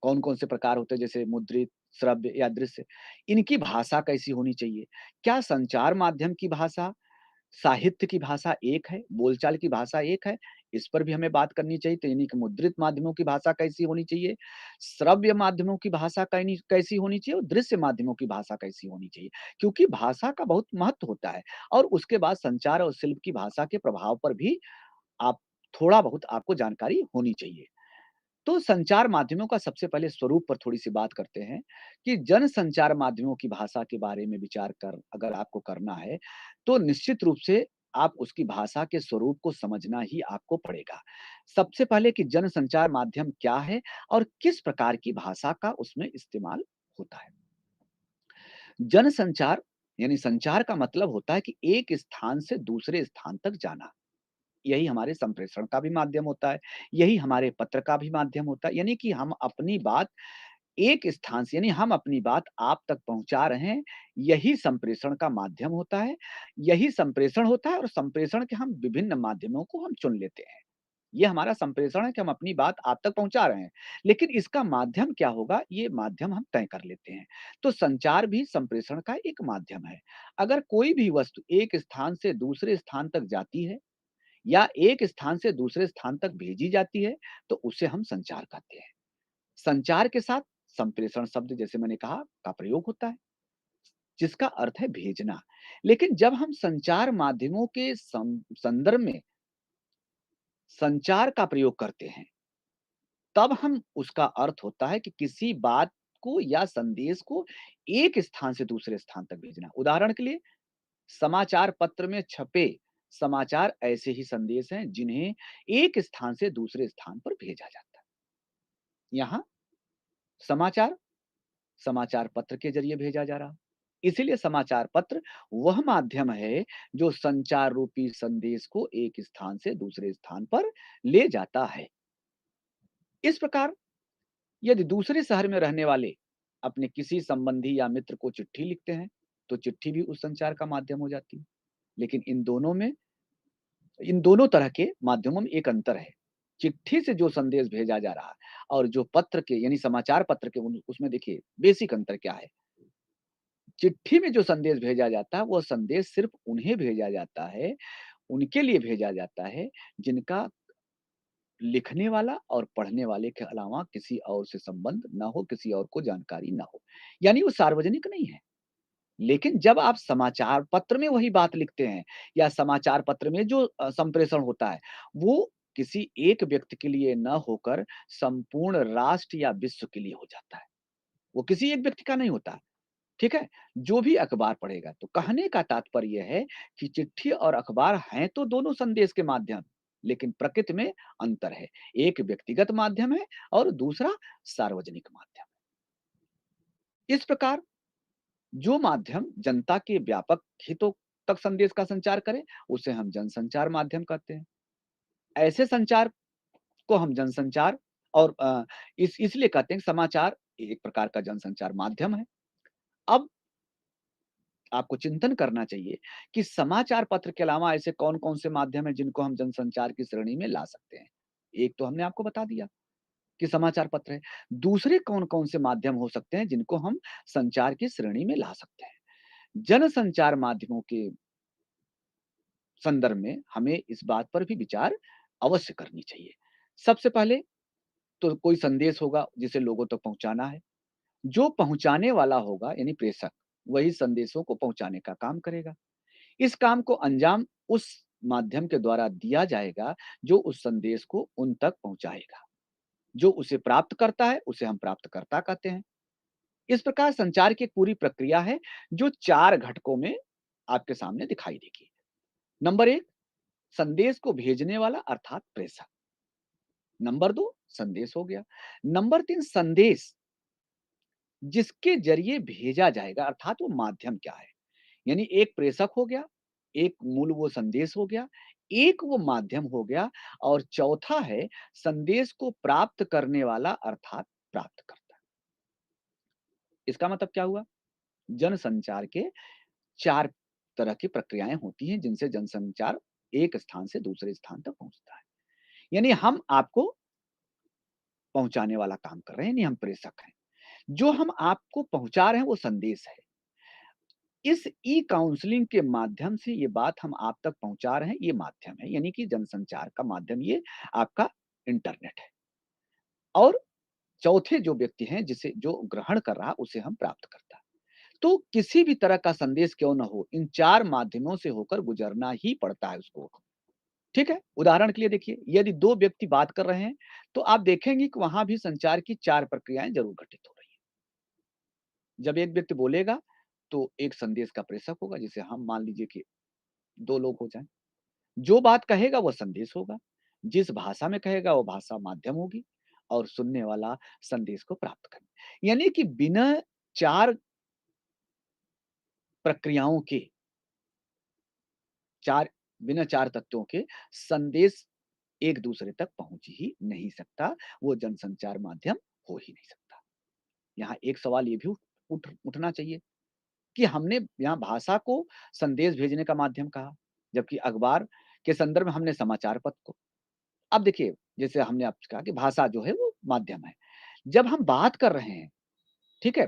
कौन-कौन से प्रकार होते हैं जैसे मुद्रित, श्रव्य या दृश्य? इनकी भाषा कैसी होनी चाहिए? क्या संचार माध्यम की भाषा साहित्य की भाषा एक है, बोलचाल की भाषा एक है, इस पर भी हमें बात करनी चाहिए। तो यानी कि मुद्रित माध्यमों की भाषा कैसी होनी चाहिए, श्रव्य माध्यमों की भाषा कैनी कैसी होनी चाहिए और दृश्य माध्यमों की भाषा कैसी होनी चाहिए। क्योंकि भाषा का बहुत महत्व होता है और उसके बाद संचार और शिल्प की भाषा के प्रभाव पर भी आप थोड़ा बहुत आपको जानकारी होनी चाहिए। तो संचार माध्यमों का सबसे पहले स्वरूप पर थोड़ी-सी बात करते हैं कि जनसंचार माध्यमों की भाषा के बारे में विचार कर अगर आपको करना है, तो निश्चित रूप से आप उसकी भाषा के स्वरूप को समझना ही आपको पड़ेगा। सबसे पहले कि जनसंचार माध्यम क्या है और किस प्रकार की भाषा का उसमें इस्तेमाल होता है। जनसंचार यानी संचार का मतलब होता है कि एक स्थान से दूसरे स्थान तक जाना। यही हमारे संप्रेषण का भी माध्यम होता है, यही हमारे पत्र का भी माध्यम होता है, यानी कि हम अपनी बात एक स्थान से यानी हम अपनी बात आप तक पहुँचा रहे हैं, यही संप्रेषण का माध्यम होता है, यही संप्रेषण होता है और संप्रेषण के हम विभिन्न माध्यमों को हम चुन लेते हैं। ये हमारा संप्रेषण है कि हम अपनी बात आप तक पहुँचा रहे हैं, लेकिन इसका माध्यम क्या होगा, ये माध्यम हम तय कर लेते हैं। तो संचार भी संप्रेषण का एक माध्यम है। अगर कोई भी वस्तु एक स्थान से दूसरे स्थान तक जाती है या एक स्थान से दूसरे स्थान तक भेजी जाती है, तो उसे हम संचार कहते हैं। संचार के साथ संप्रेषण शब्द जैसे मैंने कहा का प्रयोग होता है, जिसका अर्थ है भेजना। लेकिन जब हम संचार माध्यमों के संदर्भ में संचार का प्रयोग करते हैं, तब हम उसका अर्थ होता है कि किसी बात को या संदेश को एक स्थान से दूसरे स्थान तक भेजना। उदाहरण के लिए समाचार पत्र में छपे समाचार ऐसे ही संदेश हैं जिन्हें एक स्थान से दूसरे स्थान पर भेजा जाता है। यहाँ समाचार समाचार पत्र के ज़रिए भेजा जा रहा। इसीलिए समाचार पत्र वह माध्यम है जो संचार रूपी संदेश को एक स्थान से दूसरे स्थान पर ले जाता है। इस प्रकार यदि दूसरे शहर में रहने वाले अपने किसी संबंधी या मित्र को चिट्ठी लिखते हैं, तो चिट्ठी भी उस संचार का माध्यम हो जाती है। लेकिन इन दोनों तरह के माध्यमों में एक अंतर है। चिट्ठी से जो संदेश भेजा जा रहा है और जो पत्र के यानी समाचार पत्र के उसमें देखिए बेसिक अंतर क्या है। चिट्ठी में जो संदेश भेजा जाता है, वो संदेश सिर्फ़ उन्हें भेजा जाता है, उनके लिए भेजा जाता है, जिनका लिखने वाला और पढ़ने वाले के अलावा किसी और से संबंध ना हो, किसी और को जानकारी ना हो। यानी वो सार्वजनिक नहीं है। लेकिन जब आप समाचार पत्र में वही बात लिखते हैं या समाचार पत्र में जो संप्रेषण होता है, वो किसी एक व्यक्ति के लिए न होकर संपूर्ण राष्ट्र या विश्व के लिए हो जाता है। वो किसी एक व्यक्ति का नहीं होता, ठीक है? जो भी अखबार पढ़ेगा, तो कहने का तात्पर्य है कि चिट्ठी और अखबार हैं तो दोनों संदेश के माध्यम, लेकिन प्रकृति में अंतर है। एक व्यक्तिगत माध्यम है और दूसरा सार्वजनिक माध्यम। इस प्रकार जो माध्यम जनता के व्यापक हितों तक संदेश का संचार करे, उसे हम जनसंचार माध्यम कहते हैं। ऐसे संचार को हम जनसंचार और इस इसलिए कहते हैं कि समाचार एक प्रकार का जनसंचार माध्यम है। अब आपको चिंतन करना चाहिए कि समाचार पत्र के अलावा ऐसे कौन-कौन से माध्यम हैं जिनको हम जनसंचार की श्रेणी में ला सकते हैं। एक तो हमने आपको बता दिया कि समाचार पत्र है। दूसरे कौन-कौन से माध्यम हो सकते हैं जिनको हम संचार की श्रेणी में ला सकते हैं। जनसंचार माध्यमों के संदर्भ में हमें इस बात पर भी विचार अवश्य करनी चाहिए। सबसे पहले तो कोई संदेश होगा जिसे लोगों तक पहुँचाना है। जो पहुँचाने वाला होगा यानी प्रेषक, वही संदेशों को पहुँचाने का काम करेगा। इस काम को अंजाम उस माध्यम के द्वारा दिया जाएगा जो उस संदेश को उन तक पहुँचाएगा। जो उसे प्राप्त करता है, उसे हम प्राप्तकर्ता कहते हैं। इस प्रकार संचार की एक पूरी प्रक्रिया है जो 4 घटकों में आपके सामने दिखाई देगी। नंबर 1 संदेश को भेजने वाला अर्थात प्रेषक। नंबर 2 संदेश हो गया। नंबर 3 संदेश जिसके ज़रिए भेजा जाएगा अर्थात वो माध्यम क्या है? यानी एक प्रेषक हो गया, एक मूल वो संदेश हो गया, एक वो माध्यम हो गया और चौथा है संदेश को प्राप्त करने वाला अर्थात प्राप्तकर्ता। इसका मतलब क्या हुआ? जनसंचार के 4 तरह की प्रक्रियाएँ होती हैं जिनसे जनसंचार एक स्थान से दूसरे स्थान तक पहुँचता है। यानी हम आपको पहुँचाने वाला काम कर रहे हैं, यानी हम प्रेषक हैं। जो हम आपको पहुँचा रहे हैं वो संदेश है। इस ई काउंसलिंग के माध्यम से ये बात हम आप तक पहुँचा रहे हैं, ये माध्यम है, यानी कि जनसंचार का माध्यम ये आपका इंटरनेट है। और चौथे जो व्यक्ति हैं जिसे जो ग्रहण कर रहा उसे हम प्राप्त करता। तो किसी भी तरह का संदेश क्यों ना हो, इन 4 माध्यमों से होकर गुज़रना ही पड़ता है उसको। ठीक है? उदाहरण के लिए देखिए, यदि 2 व्यक्ति बात कर रहे हैं, तो आप देखेंगे कि वहाँ भी संचार की 4 प्रक्रियाएँ ज़रूर घटित हो रही हैं। जब एक व्यक्ति बोलेगा, तो एक संदेश का प्रेषक होगा, जिसे हम मान लीजिए कि 2 लोग हो जाएँ। जो बात कहेगा वो संदेश होगा, जिस भाषा में कहेगा वो भाषा माध्यम होगी और सुनने वाला संदेश को प्राप्त करे। यानी कि बिना 4 प्रक्रियाओं के 4 बिना 4 तत्वों के संदेश एक-दूसरे तक पहुँच ही नहीं सकता, वो जनसंचार माध्यम हो ही नहीं सकता। यहाँ एक सवाल ये भी उठना चाहिए कि हमने यहाँ भाषा को संदेश भेजने का माध्यम कहा, जबकि अखबार के संदर्भ में हमने समाचार पत्र को। अब देखिए, जैसे हमने आपसे कहा कि भाषा जो है वो माध्यम है। जब हम बात कर रहे हैं, ठीक है?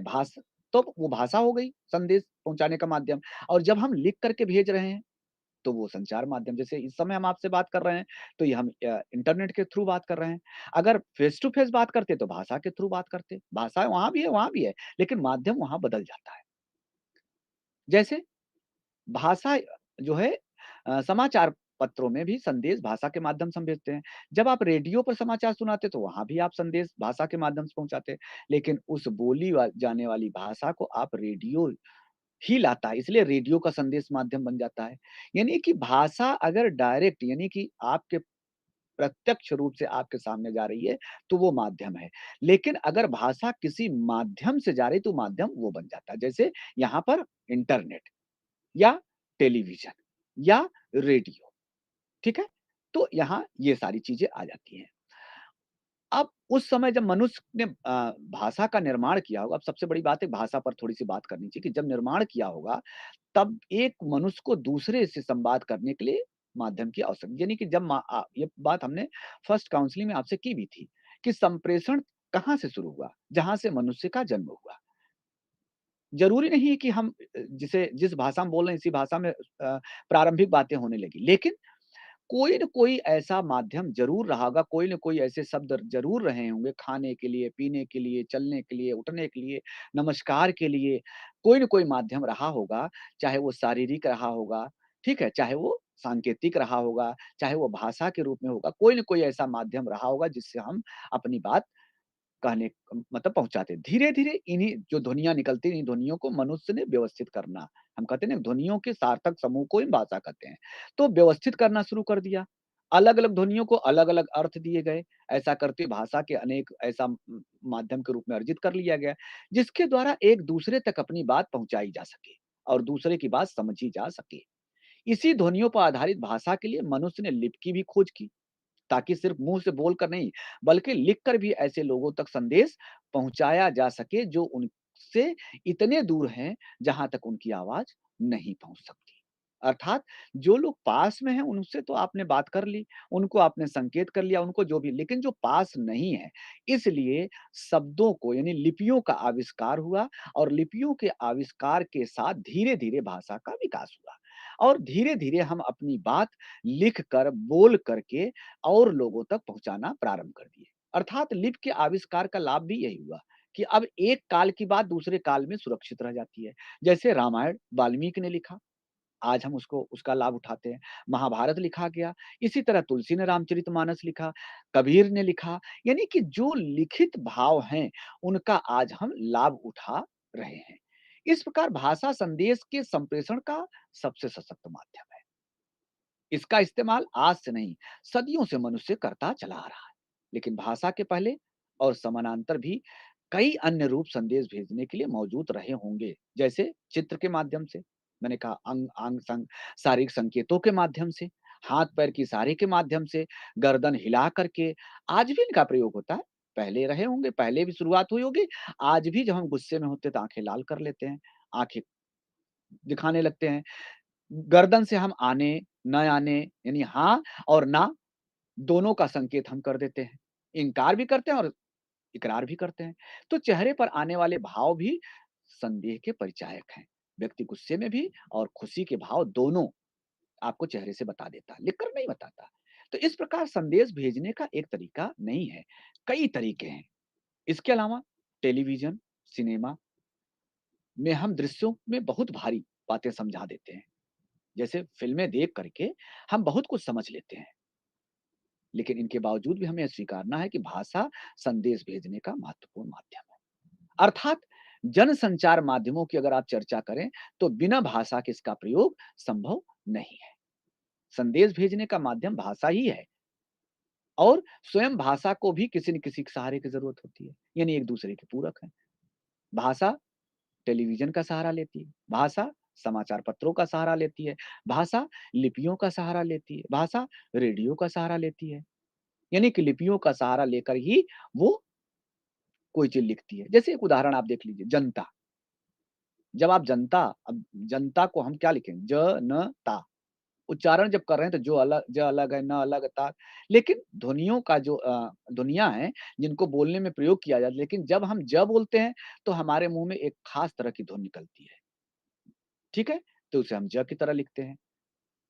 तो वो भाषा हो गई, संदेश पहुँचाने का माध्यम और जब हम लिख कर के भेज रहे हैं, तो वो संचार माध्यम जैसे इस समय हम आपसे बात कर रहे हैं, तो ये हम इंटरनेट के थ्रू बात कर रहे हैं। अगर फेस टू फेस बात करते, तो भाषा के थ्रू बात करते। भाषा वहाँ भी है, लेकिन माध्यम वहाँ बदल जाता है। जैसे भाषा जो है समाचार पत्रों में भी संदेश भाषा के माध्यम से हम भेजते हैं। जब आप रेडियो पर समाचार सुनाते तो वहाँ भी आप संदेश भाषा के माध्यम से पहुँचाते हैं। लेकिन उस बोली जाने वाली भाषा को आप रेडियो ही लाता है, इसलिए रेडियो का संदेश माध्यम बन जाता है। यानी कि भाषा अगर डायरेक्ट यानी कि आपके प्रत्यक्ष रूप से आपके सामने जा रही है, तो वो माध्यम है। लेकिन अगर भाषा किसी माध्यम से जा रही है, तो माध्यम वो बन जाता है। जैसे यहाँ पर इंटरनेट या टेलीविज़न या रेडियो, ठीक है? तो यहाँ ये सारी चीज़ें आ जाती हैं। अब उस समय जब मनुष्य ने भाषा का निर्माण किया होगा, अब सबसे बड़ी बात है भाषा पर थोड़ी-सी बात करनी चाहिए कि जब निर्माण किया होगा, तब एक मनुष्य को दूसरे से संवाद करने के लिए माध्यम की आवश्यक यानी कि ये बात हमने फर्स्ट काउंसलिंग में आपसे की भी थी कि संप्रेषण कहाँ से शुरू हुआ? जहाँ से मनुष्य का जन्म हुआ। ज़रूरी नहीं है कि हम जिस भाषा में बोल रहे हैं, इसी भाषा में प्रारंभिक बातें होने लगी। लेकिन कोई न कोई ऐसा माध्यम ज़रूर रहा होगा, कोई न कोई ऐसे शब्द ज़रूर रहे होंगे खाने के लिए, पीने के लिए, चलने के लिए, उठने के लिए, नमस्कार के लिए, कोई न कोई माध्यम रहा होगा, चाहे वो शारीरिक रहा होगा, ठीक है? चाहे वो सांकेतिक रहा होगा, चाहे वो भाषा के रूप में होगा, कोई न कोई ऐसा माध्यम रहा होगा जिससे हम अपनी बात कहने मतलब पहुँचाते। धीरे-धीरे इन्हीं जो ध्वनियाँ निकलती हैं, इन ध्वनियों को मनुष्य ने व्यवस्थित करना, हम कहते हैं ना ध्वनियों के सार्थक समूह को ही भाषा कहते हैं। तो व्यवस्थित करना शुरू कर दिया। अलग-अलग ध्वनियों को अलग-अलग अर्थ दिए गए। ऐसा करके भाषा के अनेक ऐसा माध्यम के रूप में अर्जित कर लिया गया, जिसके द्वारा एक दूसरे तक अपनी बात पहुँचाई जा सके और दूसरे की बात समझी जा सके। इसी ध्वनियों पर आधारित भाषा के लिए मनुष्य ने लिपि की भी खोज की। ताकि सिर्फ मुँह से बोलकर नहीं, बल्कि लिखकर भी ऐसे लोगों तक संदेश पहुँचाया जा सके जो उनसे इतने दूर हैं, जहाँ तक उनकी आवाज़ नहीं पहुँच सकती। अर्थात जो लोग पास में हैं, उनसे तो आपने बात कर ली, उनको आपने संकेत कर लिया, उनको जो भी लेकिन जो पास नहीं है, इसलिए शब्दों को यानी लिपियों का आविष्कार हुआ और लिपियों के आविष्कार के साथ धीरे-धीरे भाषा का विकास हुआ और धीरे-धीरे हम अपनी बात लिख कर, बोल करके और लोगों तक पहुँचाना प्रारंभ कर दिए। अर्थात लिपि के आविष्कार का लाभ भी यही हुआ कि अब एक काल की बात दूसरे काल में सुरक्षित रह जाती है। जैसे रामायण वाल्मीकि ने लिखा, आज हम उसको उसका लाभ उठाते हैं। महाभारत लिखा गया, इसी तरह तुलसी ने रामचरितमानस लिखा, कबीर ने लिखा, यानी कि जो लिखित भाव हैं, उनका आज हम लाभ उठा रहे हैं। इस प्रकार भाषा संदेश के संप्रेषण का सबसे सशक्त माध्यम है। इसका इस्तेमाल आज से नहीं, सदियों से मनुष्य करता चला आ रहा है। लेकिन भाषा के पहले और समानांतर भी कई अन्य रूप संदेश भेजने के लिए मौजूद रहे होंगे। जैसे चित्र के माध्यम से, मैंने कहा शारीरिक संकेतों के माध्यम से, हाथ-पैर की इशारे के माध्यम से, गर्दन हिला करके, आज भी इनका प्रयोग होता है। पहले रहे होंगे, पहले भी शुरुआत हुई होगी, आज भी जब हम गुस्से में होते हैं तो आँखें लाल कर लेते हैं, आँखें दिखाने लगते हैं। गर्दन से हम आने, न आने यानी हाँ और ना दोनों का संकेत हम कर देते हैं। इनकार भी करते हैं और इकरार भी करते हैं। तो चेहरे पर आने वाले भाव भी संदेह के परिचायक हैं। व्यक्ति गुस्से में भी और खुशी के भाव दोनों आपको चेहरे से बता देता है, लिखकर नहीं बताता। तो इस प्रकार संदेश भेजने का एक तरीका नहीं है, कई तरीके हैं। इसके अलावा टेलीविज़न, सिनेमा में हम दृश्यों में बहुत भारी बातें समझा देते हैं। जैसे फ़िल्में देख कर के हम बहुत कुछ समझ लेते हैं, लेकिन इनके बावजूद भी हमें यह स्वीकारना है कि भाषा संदेश भेजने का महत्वपूर्ण माध्यम है। अर्थात जनसंचार माध्यमों की अगर आप चर्चा करें, तो बिना भाषा के इसका प्रयोग संभव नहीं है। संदेश भेजने का माध्यम भाषा ही है और स्वयं भाषा को भी किसी न किसी के सहारे की ज़रूरत होती है, यानी एक-दूसरे के पूरक हैं। भाषा टेलीविज़न का सहारा लेती है, भाषा समाचार पत्रों का सहारा लेती है, भाषा लिपियों का सहारा लेती है, भाषा रेडियो का सहारा लेती है। यानी कि लिपियों का सहारा लेकर ही वो कोई चीज़ लिखती है। जैसे एक उदाहरण आप देख लीजिए जनता, जब आप जनता अब जनता को हम क्या लिखेंगे? ज-न-ता उच्चारण जब कर रहे हैं तो जो अलग ज अलग है, न अलग है, ता लेकिन ध्वनियों का जो ध्वनियाँ हैं जिनको बोलने में प्रयोग किया जाता है, लेकिन जब हम ज बोलते हैं तो हमारे मुँह में एक खास तरह की ध्वनि निकलती है, ठीक है? तो उसे हम ज की तरह लिखते हैं।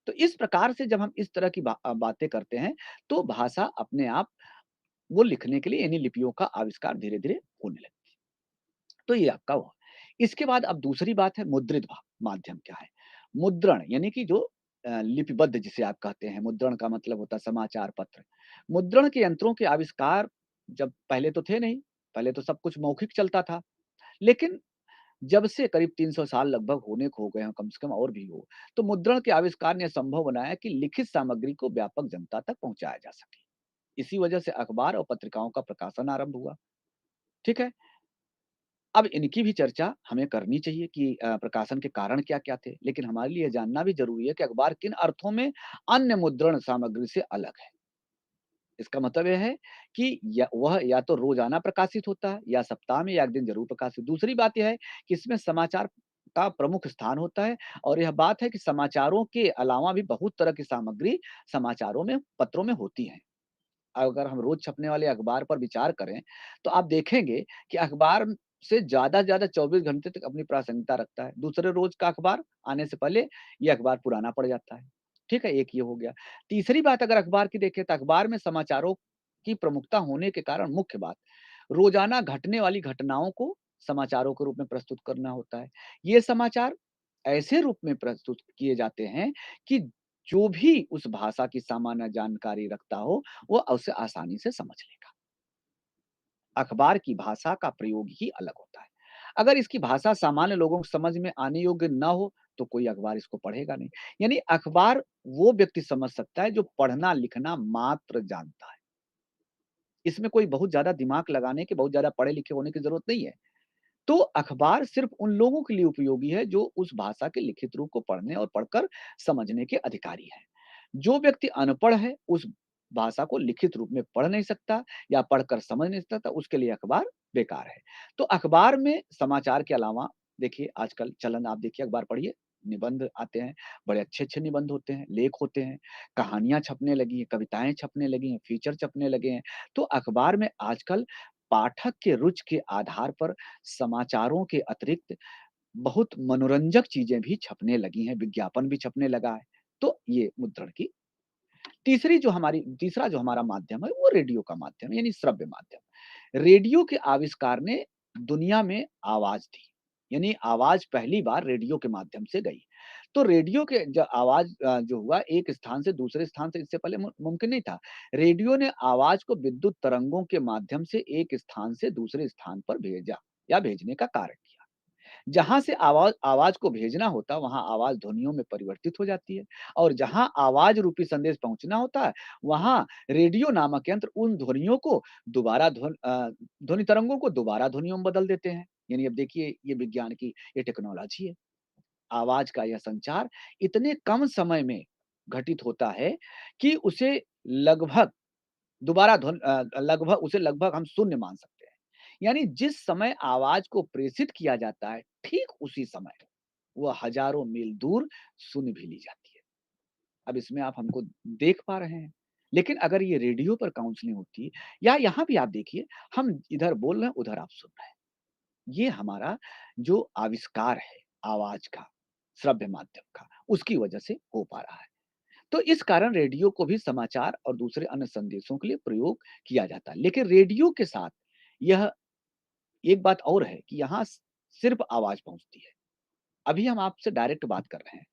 तो इस प्रकार से जब हम इस तरह की बातें करते हैं, तो भाषा अपने आप वो लिखने के लिए इन्हीं लिपियों का आविष्कार धीरे-धीरे होने लगती है। तो ये आपका हुआ। इसके बाद अब दूसरी बात है मुद्रित माध्यम क्या है? मुद्रण यानी कि जो लिपिबद्ध जिसे आप कहते हैं, मुद्रण का मतलब होता है समाचार पत्र। मुद्रण के यंत्रों के आविष्कार जब पहले तो थे नहीं, पहले तो सब कुछ मौखिक चलता था। लेकिन जब से करीब 300 साल लगभग होने को हो गए हैं, कम से कम और भी हो, तो मुद्रण के आविष्कार ने संभव बनाया कि लिखित सामग्री को व्यापक जनता तक पहुँचाया जा सके। इसी वजह से अखबार और पत्रिकाओं का प्रकाशन आरंभ हुआ, ठीक है? अब इनकी भी चर्चा हमें करनी चाहिए कि प्रकाशन के कारण क्या-क्या थे। लेकिन हमारे लिए जानना भी ज़रूरी है कि अखबार किन अर्थों में अन्य मुद्रण सामग्री से अलग है। इसका मतलब ये है कि वह या तो रोज़ाना प्रकाशित होता है या सप्ताह में या 1 दिन ज़रूर प्रकाशित। दूसरी बात ये है कि इसमें समाचार का प्रमुख स्थान होता है और यह बात है कि समाचारों के अलावा भी बहुत तरह की सामग्री समाचारों में, पत्रों में होती है। अगर हम रोज़ छपने वाले अखबार पर विचार करें, तो आप देखेंगे कि अखबार से ज़्यादा 24 घंटे तक अपनी प्रासंगिकता रखता है। दूसरे रोज़ का अखबार आने से पहले ये अखबार पुराना पड़ जाता है। ठीक है, एक ये हो गया। तीसरी बात अगर अखबार की देखें तो अखबार में समाचारों की प्रमुखता होने के कारण मुख्य बात, रोज़ाना घटने वाली घटनाओं को समाचारों के रूप में प्रस्तुत करना होता है। ये समाचार ऐसे रूप में प्रस्तुत किए जाते हैं कि जो भी उस भाषा की सामान्य जानकारी रखता हो, वो उसे आसानी से समझ लेगा। अखबार की भाषा का प्रयोग ही अलग होता है। अगर इसकी भाषा सामान्य लोगों को समझ में आने योग्य ना हो, तो कोई अखबार इसको पढ़ेगा नहीं। यानी अखबार वो व्यक्ति समझ सकता है जो पढ़ना-लिखना मात्र जानता है। इसमें कोई बहुत ज़्यादा दिमाग लगाने के, बहुत ज़्यादा पढ़े-लिखे होने की ज़रूरत नहीं है। तो अखबार सिर्फ़ उन लोगों के लिए उपयोगी है जो उस भाषा के लिखित रूप को पढ़ने और पढ़कर समझने के अधिकारी हैं। जो व्यक्ति अनपढ़ है, उस भाषा को लिखित रूप में पढ़ नहीं सकता या पढ़कर समझ नहीं सकता, उसके लिए अखबार बेकार है। तो अखबार में समाचार के अलावा देखिए आजकल चलन आप देखिए अखबार पढ़िए, निबंध आते हैं, बड़े अच्छे-अच्छे निबंध होते हैं, लेख होते हैं, कहानियाँ छपने लगी हैं, कविताएँ छपने लगी हैं, फीचर छपने लगे हैं। तो अखबार में आजकल पाठक के रुचि के आधार पर समाचारों के अतिरिक्त बहुत मनोरंजक चीज़ें भी छपने लगी हैं, विज्ञापन भी छपने लगा है। तो ये मुद्रण की तीसरा जो हमारा माध्यम है, वो रेडियो का माध्यम है, यानी श्रव्य माध्यम। रेडियो के आविष्कार ने दुनिया में आवाज़ दी, यानी आवाज़ पहली बार रेडियो के माध्यम से गई। तो रेडियो के ज आवाज़ जो हुआ एक स्थान से दूसरे स्थान से इससे पहले मुमकिन नहीं था। रेडियो ने आवाज़ को विद्युत तरंगों के माध्यम से एक स्थान से दूसरे स्थान पर भेजा या भेजने का कार्य किया। जहाँ से आवाज़ आवाज़ को भेजना होता, वहाँ आवाज़ ध्वनियों में परिवर्तित हो जाती है और जहाँ आवाज़ रूपी संदेश पहुँचना होता है, वहाँ रेडियो नामक यंत्र उन ध्वनियों को ध्वनि तरंगों को दोबारा ध्वनियों में बदल देते हैं। यानी अब देखिए ये विज्ञान की ये टेक्नोलॉजी है। आवाज़ का यह संचार इतने कम समय में घटित होता है कि उसे लगभग लगभग हम शून्य मान सकते हैं। यानी जिस समय आवाज़ को प्रेषित किया जाता है, ठीक उसी समय वह हज़ारों मील दूर सुन भी ली जाती है। अब इसमें आप हमको देख पा रहे हैं। लेकिन अगर ये रेडियो पर काउंसलिंग होती या यहाँ भी आप देखिए, हम इधर बोल रहे हैं, उधर आप सुन रहे हैं। ये हमारा जो आविष्कार है आवाज़ का, श्रव्य माध्यम का, उसकी वजह से हो पा रहा है। तो इस कारण रेडियो को भी समाचार और दूसरे अन्य संदेशों के लिए प्रयोग किया जाता है। लेकिन रेडियो के साथ यह एक बात और है कि यहाँ सिर्फ़ आवाज़ पहुँचती है। अभी हम आपसे डायरेक्ट बात कर रहे हैं।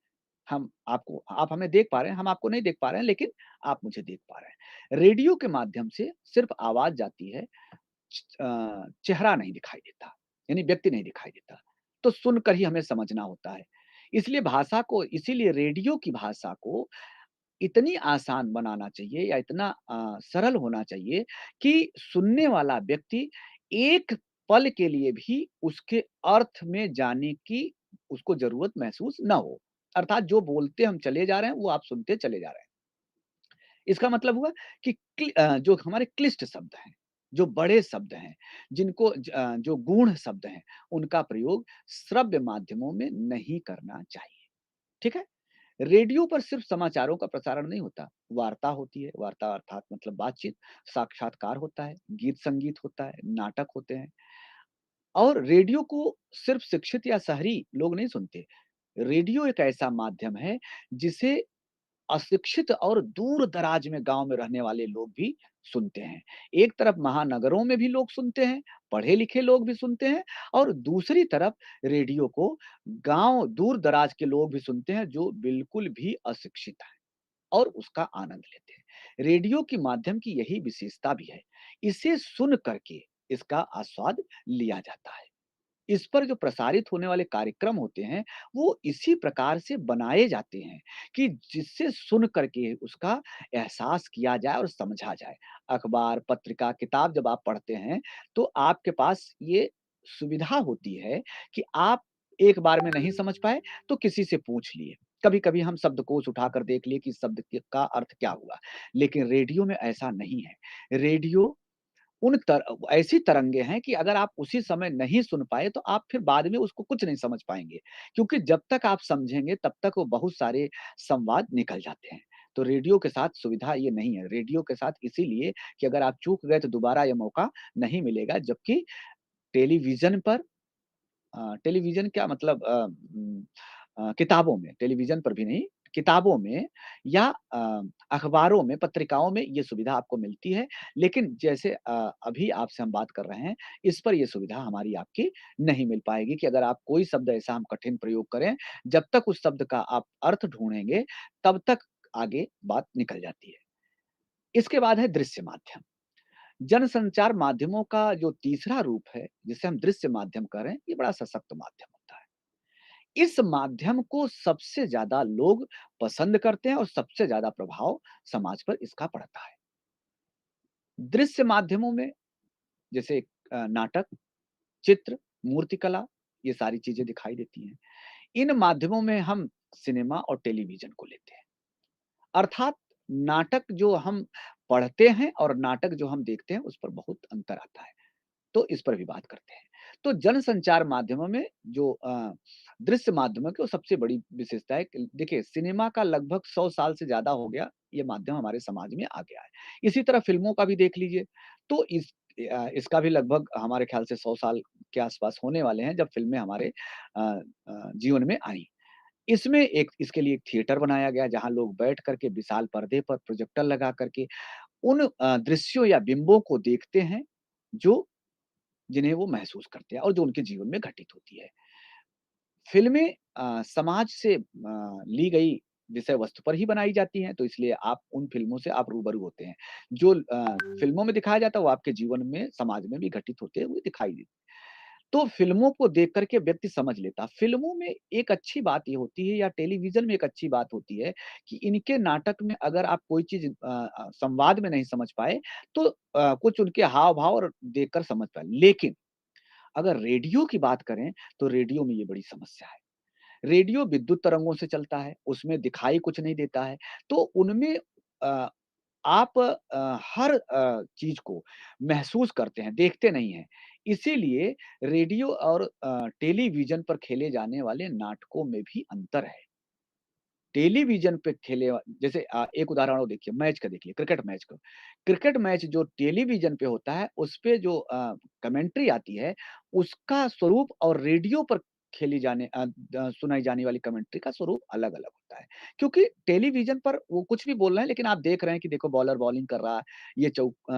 आप हमें देख पा रहे हैं, हम आपको नहीं देख पा रहे हैं, लेकिन आप मुझे देख पा रहे हैं। रेडियो के माध्यम से सिर्फ़ आवाज़ जाती है, चेहरा नहीं दिखाई देता, यानी व्यक्ति नहीं दिखाई देता। तो सुनकर ही हमें समझना होता है। इसीलिए रेडियो की भाषा को इतनी आसान बनाना चाहिए या इतना सरल होना चाहिए कि सुनने वाला व्यक्ति एक पल के लिए भी उसके अर्थ में जाने की उसको ज़रूरत महसूस ना हो। अर्थात जो बोलते हम चले जा रहे हैं, वो आप सुनते चले जा रहे हैं। इसका मतलब हुआ कि जो हमारे क्लिष्ट शब्द हैं, जो बड़े शब्द हैं, जो गूढ़ शब्द हैं, उनका प्रयोग श्रव्य माध्यमों में नहीं करना चाहिए। ठीक है? रेडियो पर सिर्फ समाचारों का प्रसारण नहीं होता, वार्ता होती है, वार्ता अर्थात मतलब बातचीत, साक्षात्कार होता है, गीत-संगीत होता है, नाटक होते हैं और रेडियो को सिर्फ शिक्षित या शहरी लोग नहीं सुनते। रेडियो एक ऐसा माध्यम है, जिसे अशिक्षित और दूर-दराज में गाँव में रहने वाले लोग भी सुनते हैं। एक तरफ महानगरों में भी लोग सुनते हैं, पढ़े-लिखे लोग भी सुनते हैं और दूसरी तरफ रेडियो को गाँव दूर-दराज के लोग भी सुनते हैं जो बिल्कुल भी अशिक्षित हैं और उसका आनंद लेते हैं। रेडियो के माध्यम की यही विशेषता भी है। इसे सुन कर के इसका आस्वाद लिया जाता है। इस पर जो प्रसारित होने वाले कार्यक्रम होते हैं, वो इसी प्रकार से बनाए जाते हैं कि जिससे सुन कर के उसका एहसास किया जाए और समझा जाए। अखबार, पत्रिका, किताब जब आप पढ़ते हैं, तो आपके पास ये सुविधा होती है कि आप एक बार में नहीं समझ पाए, तो किसी से पूछ लिए। कभी-कभी हम शब्दकोश उठाकर देख लिए कि इस शब्द के का अर्थ क्या हुआ। लेकिन रेडियो में ऐसा नहीं है। रेडियो उन तर ऐसी तरंगे हैं कि अगर आप उसी समय नहीं सुन पाए, तो आप फिर बाद में उसको कुछ नहीं समझ पाएँगे। क्योंकि जब तक आप समझेंगे, तब तक वो बहुत सारे संवाद निकल जाते हैं। तो रेडियो के साथ सुविधा ये नहीं है। रेडियो के साथ इसीलिए कि अगर आप चूक गए, तो दोबारा ये मौका नहीं मिलेगा। जबकि टेलीविज़न पर टेलीविज़न क्या मतलब किताबों में, टेलीविज़न पर भी नहीं, किताबों में या अखबारों में, पत्रिकाओं में ये सुविधा आपको मिलती है। लेकिन जैसे अभी आपसे हम बात कर रहे हैं, इस पर ये सुविधा हमारी आपकी नहीं मिल पाएगी कि अगर आप कोई शब्द ऐसा हम कठिन प्रयोग करें, जब तक उस शब्द का आप अर्थ ढूँढेंगे, तब तक आगे बात निकल जाती है। इसके बाद है दृश्य माध्यम। जनसंचार माध्यमों का जो तीसरा रूप है, जिसे हम दृश्य माध्यम कह रहे हैं, ये बड़ा सशक्त माध्यम होता है। इस माध्यम को सबसे ज़्यादा लोग पसंद करते हैं और सबसे ज़्यादा प्रभाव समाज पर इसका पड़ता है। दृश्य माध्यमों में जैसे नाटक, चित्र, मूर्तिकला ये सारी चीज़ें दिखाई देती हैं। इन माध्यमों में हम सिनेमा और टेलीविज़न को लेते हैं। अर्थात नाटक जो हम पढ़ते हैं और नाटक जो हम देखते हैं, उस पर बहुत अंतर आता है। तो इस पर भी बात करते हैं। तो जनसंचार माध्यमों में जो दृश्य माध्यमों की वो सबसे बड़ी विशेषता है कि देखिए सिनेमा का लगभग 100 साल से ज़्यादा हो गया, ये माध्यम हमारे समाज में आ गया है। इसी तरह फ़िल्मों का भी देख लीजिए, तो इसका भी लगभग हमारे ख़्याल से 100 साल के आस-पास होने वाले हैं जब फ़िल्में हमारे जीवन में आईं। इसमें एक इसके लिए एक थिएटर बनाया गया जहाँ लोग बैठ कर के विशाल पर्दे पर प्रोजेक्टर लगा कर के उन दृश्यों या बिंबों को देखते हैं, जो जिन्हें वो महसूस करते हैं और जो उनके जीवन में घटित होती है। फ़िल्में समाज से ली गई विषय वस्तु पर ही बनाई जाती हैं, तो इसलिए आप उन फ़िल्मों से आप रूबरू होते हैं। जो फ़िल्मों में दिखाया जाता है, वो आपके जीवन में, समाज में भी घटित होते हुए दिखाई देते हैं। तो फ़िल्मों को देख कर के व्यक्ति समझ लेता। फ़िल्मों में एक अच्छी बात ये होती है या टेलीविज़न में एक अच्छी बात होती है कि इनके नाटक में अगर आप कोई चीज़ संवाद में नहीं समझ पाए, तो कुछ उनके हाव-भाव और देखकर समझ पाएँ। लेकिन अगर रेडियो की बात करें, तो रेडियो में ये बड़ी समस्या है। रेडियो विद्युत तरंगों से चलता है, उसमें दिखाई कुछ नहीं देता है, तो उनमें अ, आप हर चीज़ को महसूस करते हैं, देखते नहीं हैं। इसीलिए रेडियो और टेलीविज़न पर खेले जाने वाले नाटकों में भी अंतर है। टेलीविज़न पे खेले जैसे एक उदाहरण और देखिए, मैच का देखिए, क्रिकेट मैच का। क्रिकेट मैच जो टेलीविज़न पे होता है, उसपे जो कमेंट्री आती है, उसका स्वरूप और रेडियो पर खेली जाने सुनाई जाने वाली कमेंट्री का स्वरूप अलग-अलग होता है। क्योंकि टेलीविज़न पर वो कुछ भी बोल रहे हैं, लेकिन आप देख रहे हैं कि देखो बॉलर बॉलिंग कर रहा है, ये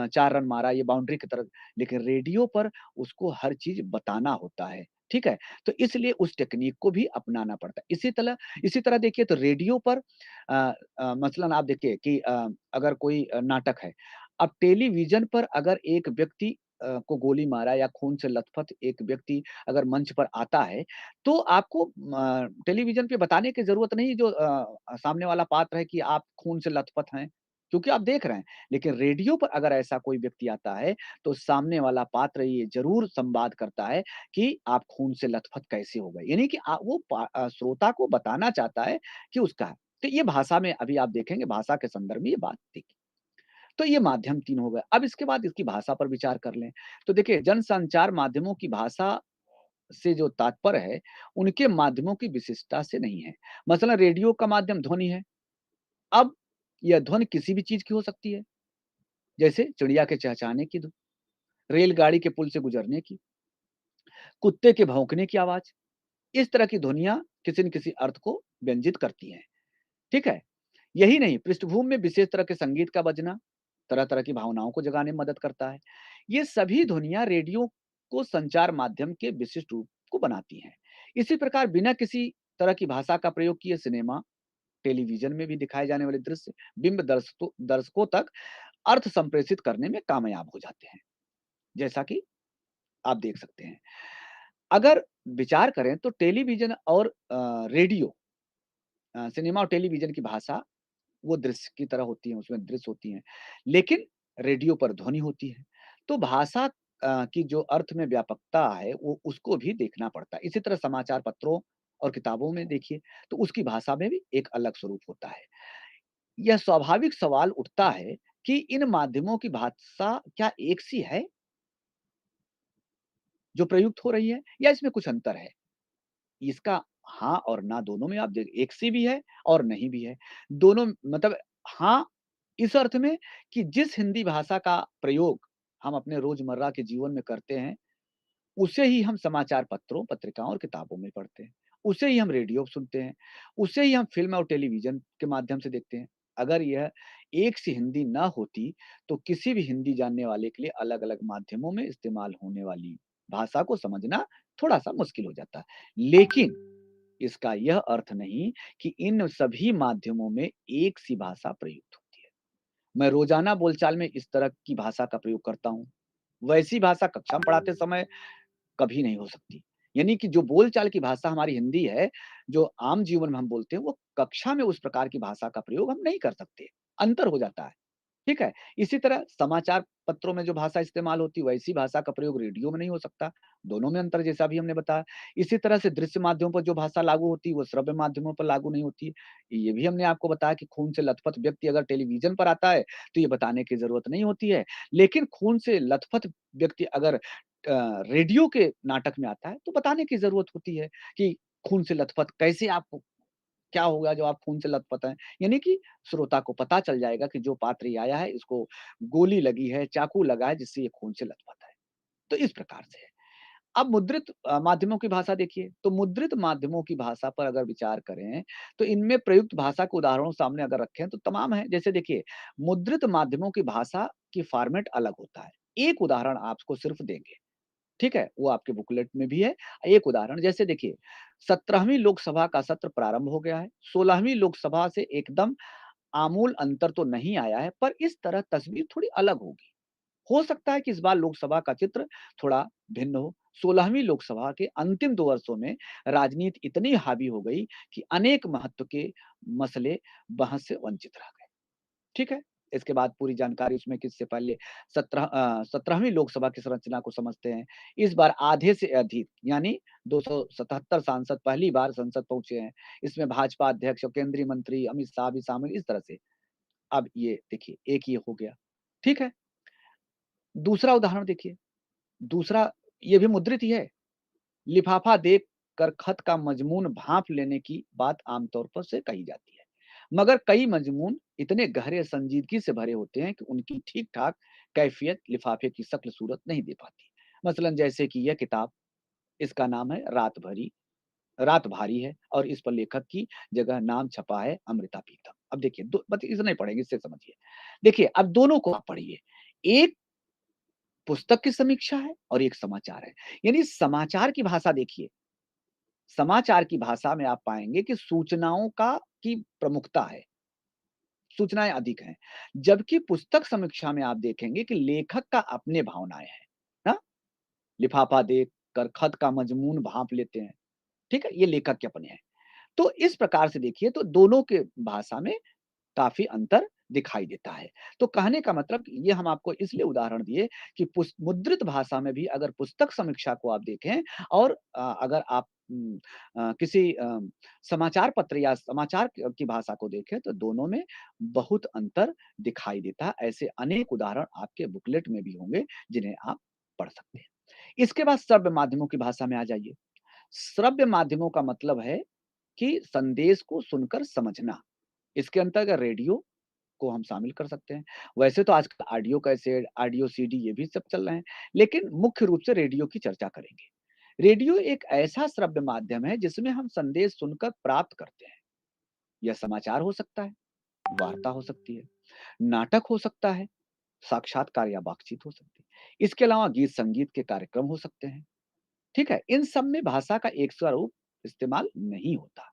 4 रन मारा, ये बाउंड्री की तरफ लेकिन रेडियो पर उसको हर चीज़ बताना होता है, ठीक है? तो इसलिए उस टेक्नीक को भी अपनाना पड़ता है। इसी तरह देखिए तो रेडियो पर मसलन आप देखिए कि अगर कोई नाटक है, अब टेलीविज़न पर अगर एक व्यक्ति को गोली मारा या खून से लथपथ एक व्यक्ति अगर मंच पर आता है, तो आपको टेलीविज़न पे बताने की ज़रूरत नहीं जो सामने वाला पात्र है कि आप खून से लथपथ हैं, क्योंकि आप देख रहे हैं। लेकिन रेडियो पर अगर ऐसा कोई व्यक्ति आता है, तो सामने वाला पात्र ये ज़रूर संवाद करता है कि आप खून से लथपथ कैसे हो गए? यानी कि वो श्रोता को बताना चाहता है कि उसका है। तो ये भाषा में अभी आप देखेंगे भाषा के संदर्भ में ये बात थी। तो ये माध्यम 3 हो गए। अब इसके बाद इसकी भाषा पर विचार कर लें। तो देखिए जनसंचार माध्यमों की भाषा से जो तात्पर्य है, उनके माध्यमों की विशिष्टता से नहीं है। मसलन रेडियो का माध्यम ध्वनि है। अब यह ध्वनि किसी भी चीज़ की हो सकती है, जैसे चिड़िया के चहचहाने की रेलगाड़ी के पुल से गुजरने की, कुत्ते के भौंकने की आवाज़। इस तरह की ध्वनियाँ किसी न किसी अर्थ को व्यंजित करती हैं, ठीक है? यही नहीं, पृष्ठभूमि में विशेष तरह के संगीत का बजना, तरह-तरह की भावनाओं को जगाने में मदद करता है। ये सभी ध्वनियाँ रेडियो को संचार माध्यम के विशिष्ट रूप को बनाती हैं। इसी प्रकार बिना किसी तरह की भाषा का प्रयोग किए सिनेमा, टेलीविज़न में भी दिखाए जाने वाले दृश्य, बिंब दर्शकों तक अर्थ संप्रेषित करने में कामयाब हो जाते हैं, जैसा कि आप देख सकते हैं। अगर विचार करें तो टेलीविज़न और रेडियो सिनेमा और टेलीविज़न की भाषा वो दृश्य की तरह होती हैं, उसमें दृश्य होती हैं, लेकिन रेडियो पर ध्वनि होती है। तो भाषा की जो अर्थ में व्यापकता है, वो उसको भी देखना पड़ता है। इसी तरह समाचार पत्रों और किताबों में देखिए, तो उसकी भाषा में भी एक अलग स्वरूप होता है। यह स्वाभाविक सवाल उठता है कि इन माध्यमों की भाषा क्या एक सी है, जो प्रयुक्त हो रही है या इसमें कुछ अंतर है? इसका हाँ और ना दोनों में आप देख एक सी भी है और नहीं भी है। दोनों मतलब हाँ, इस अर्थ में कि जिस हिंदी भाषा का प्रयोग हम अपने रोज़मर्रा के जीवन में करते हैं, उसे ही हम समाचार पत्रों, पत्रिकाओं और किताबों में पढ़ते हैं। उसे ही हम रेडियो पे सुनते हैं, उसे ही हम फ़िल्म और टेलीविज़न के माध्यम से देखते हैं। अगर यह एक सी हिंदी ना होती, तो किसी भी हिंदी जानने वाले के लिए अलग-अलग माध्यमों में इस्तेमाल होने वाली भाषा को समझना थोड़ा-सा मुश्किल हो जाता। लेकिन इसका यह अर्थ नहीं कि इन सभी माध्यमों में एक सी भाषा प्रयुक्त होती है। मैं रोज़ाना बोलचाल में इस तरह की भाषा का प्रयोग करता हूँ। वैसी भाषा कक्षा में पढ़ाते समय कभी नहीं हो सकती। यानी कि जो बोलचाल की भाषा हमारी हिंदी है, जो आम जीवन में हम बोलते हैं, वो कक्षा में उस प्रकार की भाषा का प्रयोग हम नहीं कर सकते। अंतर हो जाता है। ठीक है? इसी तरह समाचार पत्रों में जो भाषा इस्तेमाल होती है, वैसी भाषा का प्रयोग रेडियो में नहीं हो सकता। दोनों में अंतर जैसा अभी हमने बताया। इसी तरह से दृश्य माध्यमों पर जो भाषा लागू होती है, वो श्रव्य माध्यमों पर लागू नहीं होती है। ये भी हमने आपको बताया कि खून से लथपथ व्यक्ति अगर टेलीविज़न पर आता है, तो ये बताने की ज़रूरत नहीं होती है। लेकिन खून से लथपथ व्यक्ति अगर रेडियो के नाटक में आता है, तो बताने की ज़रूरत होती है कि खून से लथपथ कैसे आप क्या होगा जो आप खून से लथपथ हैं? यानी कि श्रोता को पता चल जाएगा कि जो पात्र ये आया है, इसको गोली लगी है, चाकू लगा है, जिससे ये खून से लथपथ है। तो इस प्रकार से है। अब मुद्रित माध्यमों की भाषा देखिए, तो मुद्रित माध्यमों की भाषा पर अगर विचार करें, तो इनमें प्रयुक्त भाषा के उदाहरणों सामने अगर रखें, तो तमाम हैं। जैसे देखिए, मुद्रित माध्यमों की भाषा की फ़ॉर्मेट अलग होता है। एक उदाहरण आपको सिर्फ़ देंगे। ठीक है? वो आपके बुकलेट में भी है। एक उदाहरण जैसे देखिए 17वीं लोकसभा का सत्र प्रारंभ हो गया है। 16वीं लोकसभा से एकदम आमूल अंतर तो नहीं आया है, पर इस तरह तस्वीर थोड़ी अलग होगी। हो सकता है कि इस बार लोकसभा का चित्र थोड़ा भिन्न हो। 16वीं लोकसभा के अंतिम 2 वर्षों में राजनीति इतनी हावी हो गई कि अनेक महत्व के मसले बहस से वंचित रह गए। ठीक है? इसके बाद पूरी जानकारी उसमें कि इससे पहले 17वीं लोकसभा की संरचना को समझते हैं। इस बार आधे से अधिक यानी 277 सांसद पहली बार संसद पहुँचे हैं। इसमें भाजपा अध्यक्ष और केंद्रीय मंत्री अमित शाह भी शामिल इस तरह से। अब ये देखिए, एक ये हो गया। ठीक है? दूसरा उदाहरण देखिए, दूसरा ये भी मुद्रित ही है। लिफाफा देख कर खत का मजमून भाँप लेने की बात आमतौर पर से कही जाती है। मगर कई मजमून इतने गहरे संजीदगी से भरे होते हैं कि उनकी ठीक-ठाक कैफ़ियत लिफाफे की शक्ल-सूरत नहीं दे पाती। मसलन जैसे कि यह किताब, इसका नाम है रात भारी है और इस पर लेखक की जगह नाम छपा है अमृता प्रीतम। अब देखिए दो बस इतना ही पढ़ेंगे इससे समझिए। देखिए अब दोनों को आप पढ़िए। एक पुस्तक की समीक्षा है और एक समाचार है। यानी समाचार की भाषा देखिए, समाचार की भाषा में आप पाएँगे कि सूचनाओं का की प्रमुखता है, सूचनाएँ अधिक हैं। जबकि पुस्तक समीक्षा में आप देखेंगे कि लेखक का अपने भावनाएँ हैं, ना? लिफाफा देख कर खत का मजमून भाँप लेते हैं, ठीक है? ये लेखक के अपने हैं। तो इस प्रकार से देखिए तो दोनों के भाषा में काफ़ी अंतर दिखाई देता है। तो कहने का मतलब ये हम आपको इसलिए उदाहरण दिए कि मुद्रित भाषा में भी अगर पुस्तक समीक्षा को आप देखें और अगर आप किसी समाचार पत्र या समाचार की भाषा को देखें तो दोनों में बहुत अंतर दिखाई देता है। ऐसे अनेक उदाहरण आपके बुकलेट में भी होंगे जिन्हें आप पढ़ सकते हैं। इसके बाद श्रव्य माध्यमों की भाषा में आ जाइए। श्रव्य माध्यमों का मतलब है कि संदेश को सुनकर समझना। इसके अंतर्गत रेडियो को हम शामिल कर सकते हैं। वैसे तो आजकल ऑडियो कैसेट, ऑडियो सीडी ये भी सब चल रहे हैं, लेकिन मुख्य रूप से रेडियो की चर्चा करेंगे। रेडियो एक ऐसा श्रव्य माध्यम है जिसमें हम संदेश सुनकर प्राप्त करते हैं। यह समाचार हो सकता है, वार्ता हो सकती है, नाटक हो सकता है, साक्षात्कार या बातचीत हो सकती है। इसके अलावा गीत-संगीत के कार्यक्रम हो सकते हैं। ठीक है? इन सब में भाषा का एक स्वरूप इस्तेमाल नहीं होता।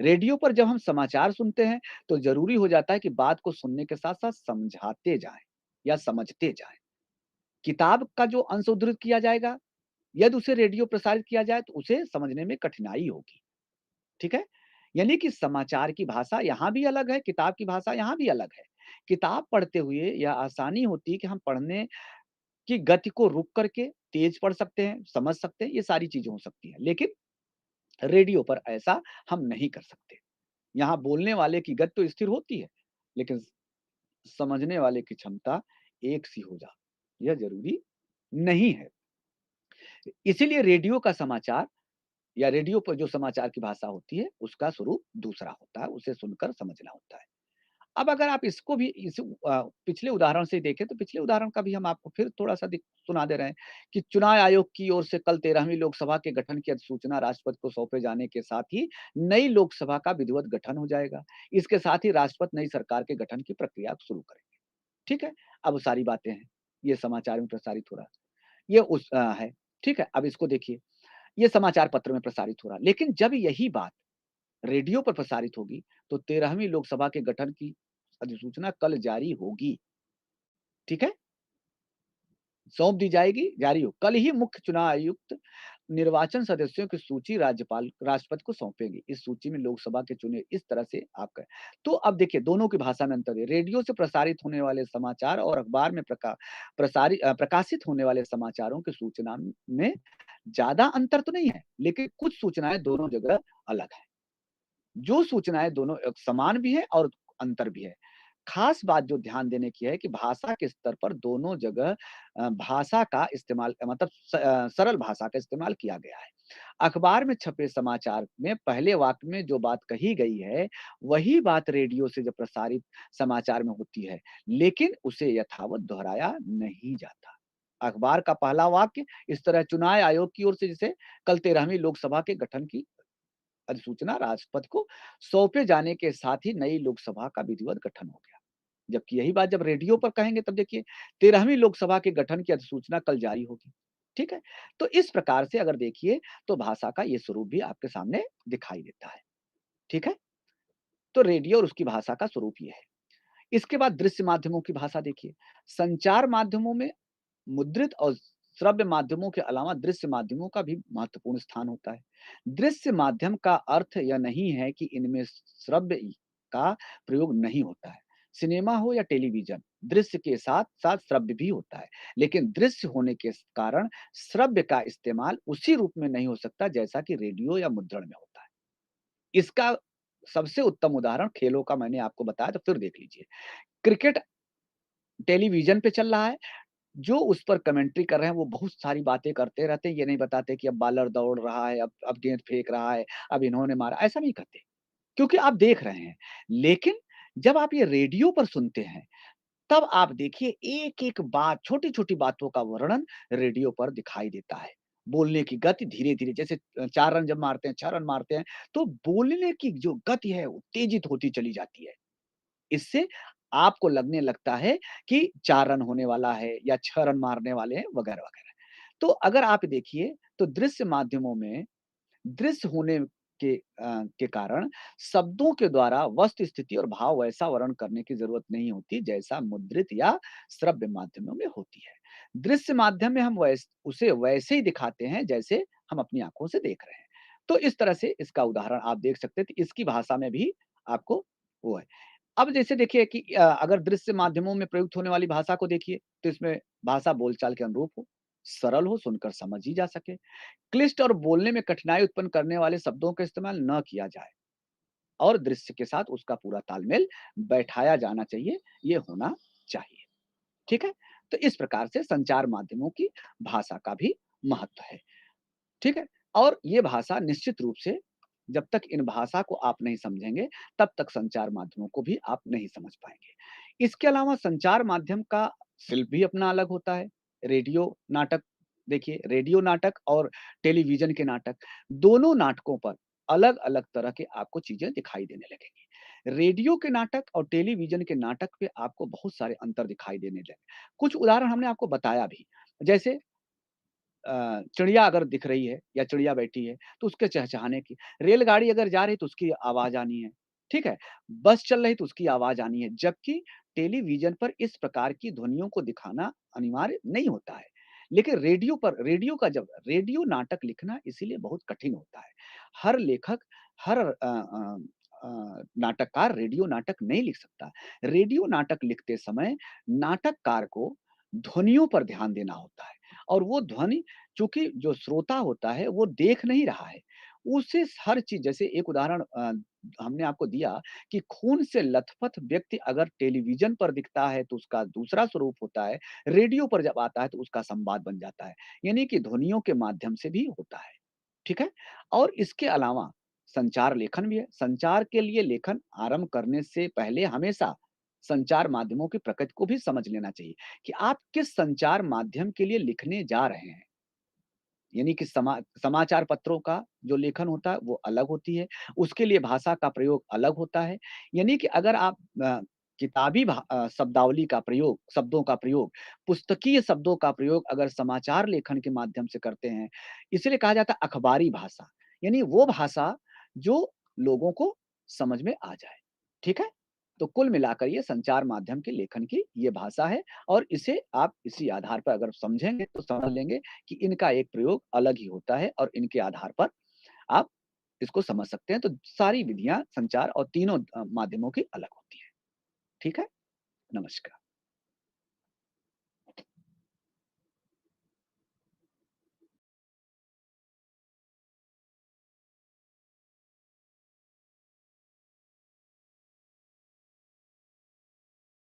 रेडियो पर जब हम समाचार सुनते हैं, तो ज़रूरी हो जाता है कि बात को सुनने के साथ-साथ समझाते जाएँ या समझते जाएँ। किताब का जो अंश उद्धृत किया जाएगा, यदि उसे रेडियो प्रसारित किया जाए, तो उसे समझने में कठिनाई होगी। ठीक है? यानी कि समाचार की भाषा यहाँ भी अलग है, किताब की भाषा यहाँ भी अलग है। किताब पढ़ते हुए यह आसानी होती है कि हम पढ़ने की गति को रुक करके तेज़ पढ़ सकते हैं, समझ सकते हैं, ये सारी चीज़ें हो सकती हैं। लेकिन रेडियो पर ऐसा हम नहीं कर सकते। यहाँ बोलने वाले की गति तो स्थिर होती है, लेकिन समझने वाले की क्षमता एक सी हो जाती, यह ज़रूरी नहीं है। इसीलिए रेडियो का समाचार या रेडियो पर जो समाचार की भाषा होती है, उसका स्वरूप दूसरा होता है, उसे सुनकर समझना होता है। अब अगर आप इसको भी पिछले उदाहरण से देखें, तो पिछले उदाहरण का भी हम आपको फिर थोड़ा-सा सुना दे रहे हैं कि चुनाव आयोग की ओर से कल 13वीं लोकसभा के गठन की अधिसूचना राष्ट्रपति को सौंपे जाने के साथ ही नई लोकसभा का विधिवत गठन हो जाएगा। इसके साथ ही राष्ट्रपति नई सरकार के गठन की प्रक्रिया शुरू करेंगे। ठीक है? अब वो सारी बातें हैं, ये समाचार में प्रसारित हो रहा है। ये है, ठीक है? अब इसको देखिए, ये समाचार पत्र में प्रसारित हो रहा है। लेकिन जब यही बात रेडियो पर प्रसारित होगी, तो 13वीं लोकसभा के गठन की अधिसूचना कल जारी होगी, ठीक है? सौंप दी जाएगी, जारी हो कल ही मुख्य चुनाव आयुक्त निर्वाचन सदस्यों की सूची राज्यपाल राष्ट्रपति को सौंपेंगे। इस सूची में लोकसभा के चुने इस तरह से आपका तो अब देखिए दोनों की भाषा में अंतर है। रेडियो से प्रसारित होने वाले समाचार और अखबार में प्रकाशित होने वाले समाचारों की सूचना में ज़्यादा अंतर तो नहीं है, लेकिन कुछ सूचनाएँ दोनों जगह अलग हैं। जो सूचनाएँ दोनों समान भी है और अंतर भी है। खास बात जो ध्यान देने की है कि भाषा के स्तर पर दोनों जगह भाषा का इस्तेमाल मतलब सरल भाषा का इस्तेमाल किया गया है। अखबार में छपे समाचार में पहले वाक्य में जो बात कही गई है, वही बात रेडियो से जब प्रसारित समाचार में होती है, लेकिन उसे यथावत दोहराया नहीं जाता। अखबार का पहला वाक्य इस तरह चुनाव आयोग की ओर से जैसे कल 13वीं लोकसभा के गठन की अधिसूचना राष्ट्रपति को सौंपे जाने के साथ ही नई लोकसभा का विधिवत गठन हो गया। जबकि यही बात जब रेडियो पर कहेंगे तब देखिए 13वीं लोकसभा के गठन की अधिसूचना कल जारी होगी। ठीक है? तो इस प्रकार से अगर देखिए तो भाषा का ये स्वरूप भी आपके सामने दिखाई देता है। ठीक है? तो रेडियो और उसकी भाषा का स्वरूप ये है। इसके बाद दृश्य माध्यमों की भाषा देखिए। संचार माध्यमों में मुद्रित और श्रव्य माध्यमों के अलावा दृश्य माध्यमों का भी महत्वपूर्ण स्थान होता है। दृश्य माध्यम का अर्थ यह नहीं है कि इनमें श्रव्य का प्रयोग नहीं होता है। सिनेमा हो या टेलीविज़न, दृश्य के साथ-साथ श्रव्य भी होता है, लेकिन दृश्य होने के कारण श्रव्य का इस्तेमाल उसी रूप में नहीं हो सकता जैसा कि रेडियो या मुद्रण में होता है। इसका सबसे उत्तम उदाहरण खेलों का मैंने आपको बताया तो फिर देख लीजिए। क्रिकेट टेलीविज़न पे चल रहा है, जो उस पर कमेंट्री कर रहे हैं, वो बहुत सारी बातें करते रहते हैं, ये नहीं बताते कि अब बॉलर दौड़ रहा है, अब गेंद फेंक रहा है, अब इन्होंने मारा, ऐसा नहीं करते, क्योंकि आप देख रहे हैं। लेकिन जब आप ये रेडियो पर सुनते हैं, तब आप देखिए एक-एक बात, छोटी-छोटी बातों का वर्णन रेडियो पर दिखाई देता है। बोलने की गति धीरे-धीरे जैसे 4 रन जब मारते हैं, 6 रन मारते हैं, तो बोलने की जो गति है, वो तेज़ित होती चली जाती है। इससे आपको लगने लगता है कि 4 रन होने वाला है या 6 रन मारने वाले हैं वगैरह-वगैरह। तो अगर आप देखिए तो दृश्य माध्यमों में दृश्य होने के कारण शब्दों के द्वारा वस्तु स्थिति और भाव वैसा वर्णन करने की ज़रूरत नहीं होती जैसा मुद्रित या श्रव्य माध्यमों में होती है। दृश्य माध्यम में हम उसे वैसे ही दिखाते हैं जैसे हम अपनी आँखों से देख रहे हैं। तो इस तरह से इसका उदाहरण आप देख सकते हैं, तो इसकी भाषा में भी आपको वो है। अब जैसे देखिए कि अगर दृश्य माध्यमों में प्रयुक्त होने वाली भाषा को देखिए, तो इसमें भाषा बोलचाल के अनुरूप हो, सरल हो, सुनकर समझ ही जा सके, क्लिष्ट और बोलने में कठिनाई उत्पन्न करने वाले शब्दों का इस्तेमाल न किया जाए और दृश्य के साथ उसका पूरा तालमेल बैठाया जाना चाहिए, ये होना चाहिए। ठीक है? तो इस प्रकार से संचार माध्यमों की भाषा का भी महत्व है। ठीक है? और ये भाषा निश्चित रूप से जब तक इन भाषा को आप नहीं समझेंगे, तब तक संचार माध्यमों को भी आप नहीं समझ पाएँगे। इसके अलावा संचार माध्यम का शिल्प भी अपना अलग होता है। रेडियो नाटक देखिए, रेडियो नाटक और टेलीविज़न के नाटक, दोनों नाटकों पर अलग-अलग तरह के आपको चीज़ें दिखाई देने लगेंगी। रेडियो के नाटक और टेलीविज़न के नाटक पे आपको बहुत सारे अंतर दिखाई देने लगे। कुछ उदाहरण हमने आपको बताया भी, जैसे चिड़िया अगर दिख रही है या चिड़िया बैठी है, तो उसके चहचहाने की। रेलगाड़ी अगर जा रही है तो उसकी आवाज़ आनी है, ठीक है? बस चल रही है तो उसकी आवाज़ आनी है, जबकि टेलीविज़न पर इस प्रकार की ध्वनियों को दिखाना अनिवार्य नहीं होता है। लेकिन रेडियो का जब रेडियो नाटक लिखना इसीलिए बहुत कठिन होता है। हर लेखक, हर नाटककार रेडियो नाटक नहीं लिख सकता। रेडियो नाटक लिखते समय नाटककार को ध्वनियों पर ध्यान देना होता है। और वो ध्वनि चूँकि जो श्रोता होता है वो देख नहीं रहा है, उसे हर चीज़ जैसे एक उदाहरण हमने आपको दिया कि खून से लथपथ व्यक्ति अगर टेलीविज़न पर दिखता है तो उसका दूसरा स्वरूप होता है, रेडियो पर जब आता है तो उसका संवाद बन जाता है। यानी कि ध्वनियों के माध्यम से भी होता है, ठीक है? और इसके अलावा संचार लेखन भी है। संचार के लिए लेखन आरंभ करने से पहले हमेशा संचार माध्यमों की प्रकृति को भी समझ लेना चाहिए कि आप किस संचार माध्यम के लिए लिखने जा रहे हैं। यानी कि समाचार पत्रों का जो लेखन होता है वो अलग होती है, उसके लिए भाषा का प्रयोग अलग होता है। यानी कि अगर आप किताबी शब्दावली का प्रयोग, शब्दों का प्रयोग, पुस्तकीय शब्दों का प्रयोग अगर समाचार लेखन के माध्यम से करते हैं, इसलिए कहा जाता है अखबारी भाषा। यानी वो भाषा जो लोगों को समझ में आ जाए, ठीक है? तो कुल मिलाकर ये संचार माध्यम के लेखन की ये भाषा है और इसे आप इसी आधार पर अगर समझेंगे तो समझ लेंगे कि इनका एक प्रयोग अलग ही होता है और इनके आधार पर आप इसको समझ सकते हैं। तो सारी विधियाँ संचार और तीनों माध्यमों की अलग होती हैं। ठीक है? नमस्कार।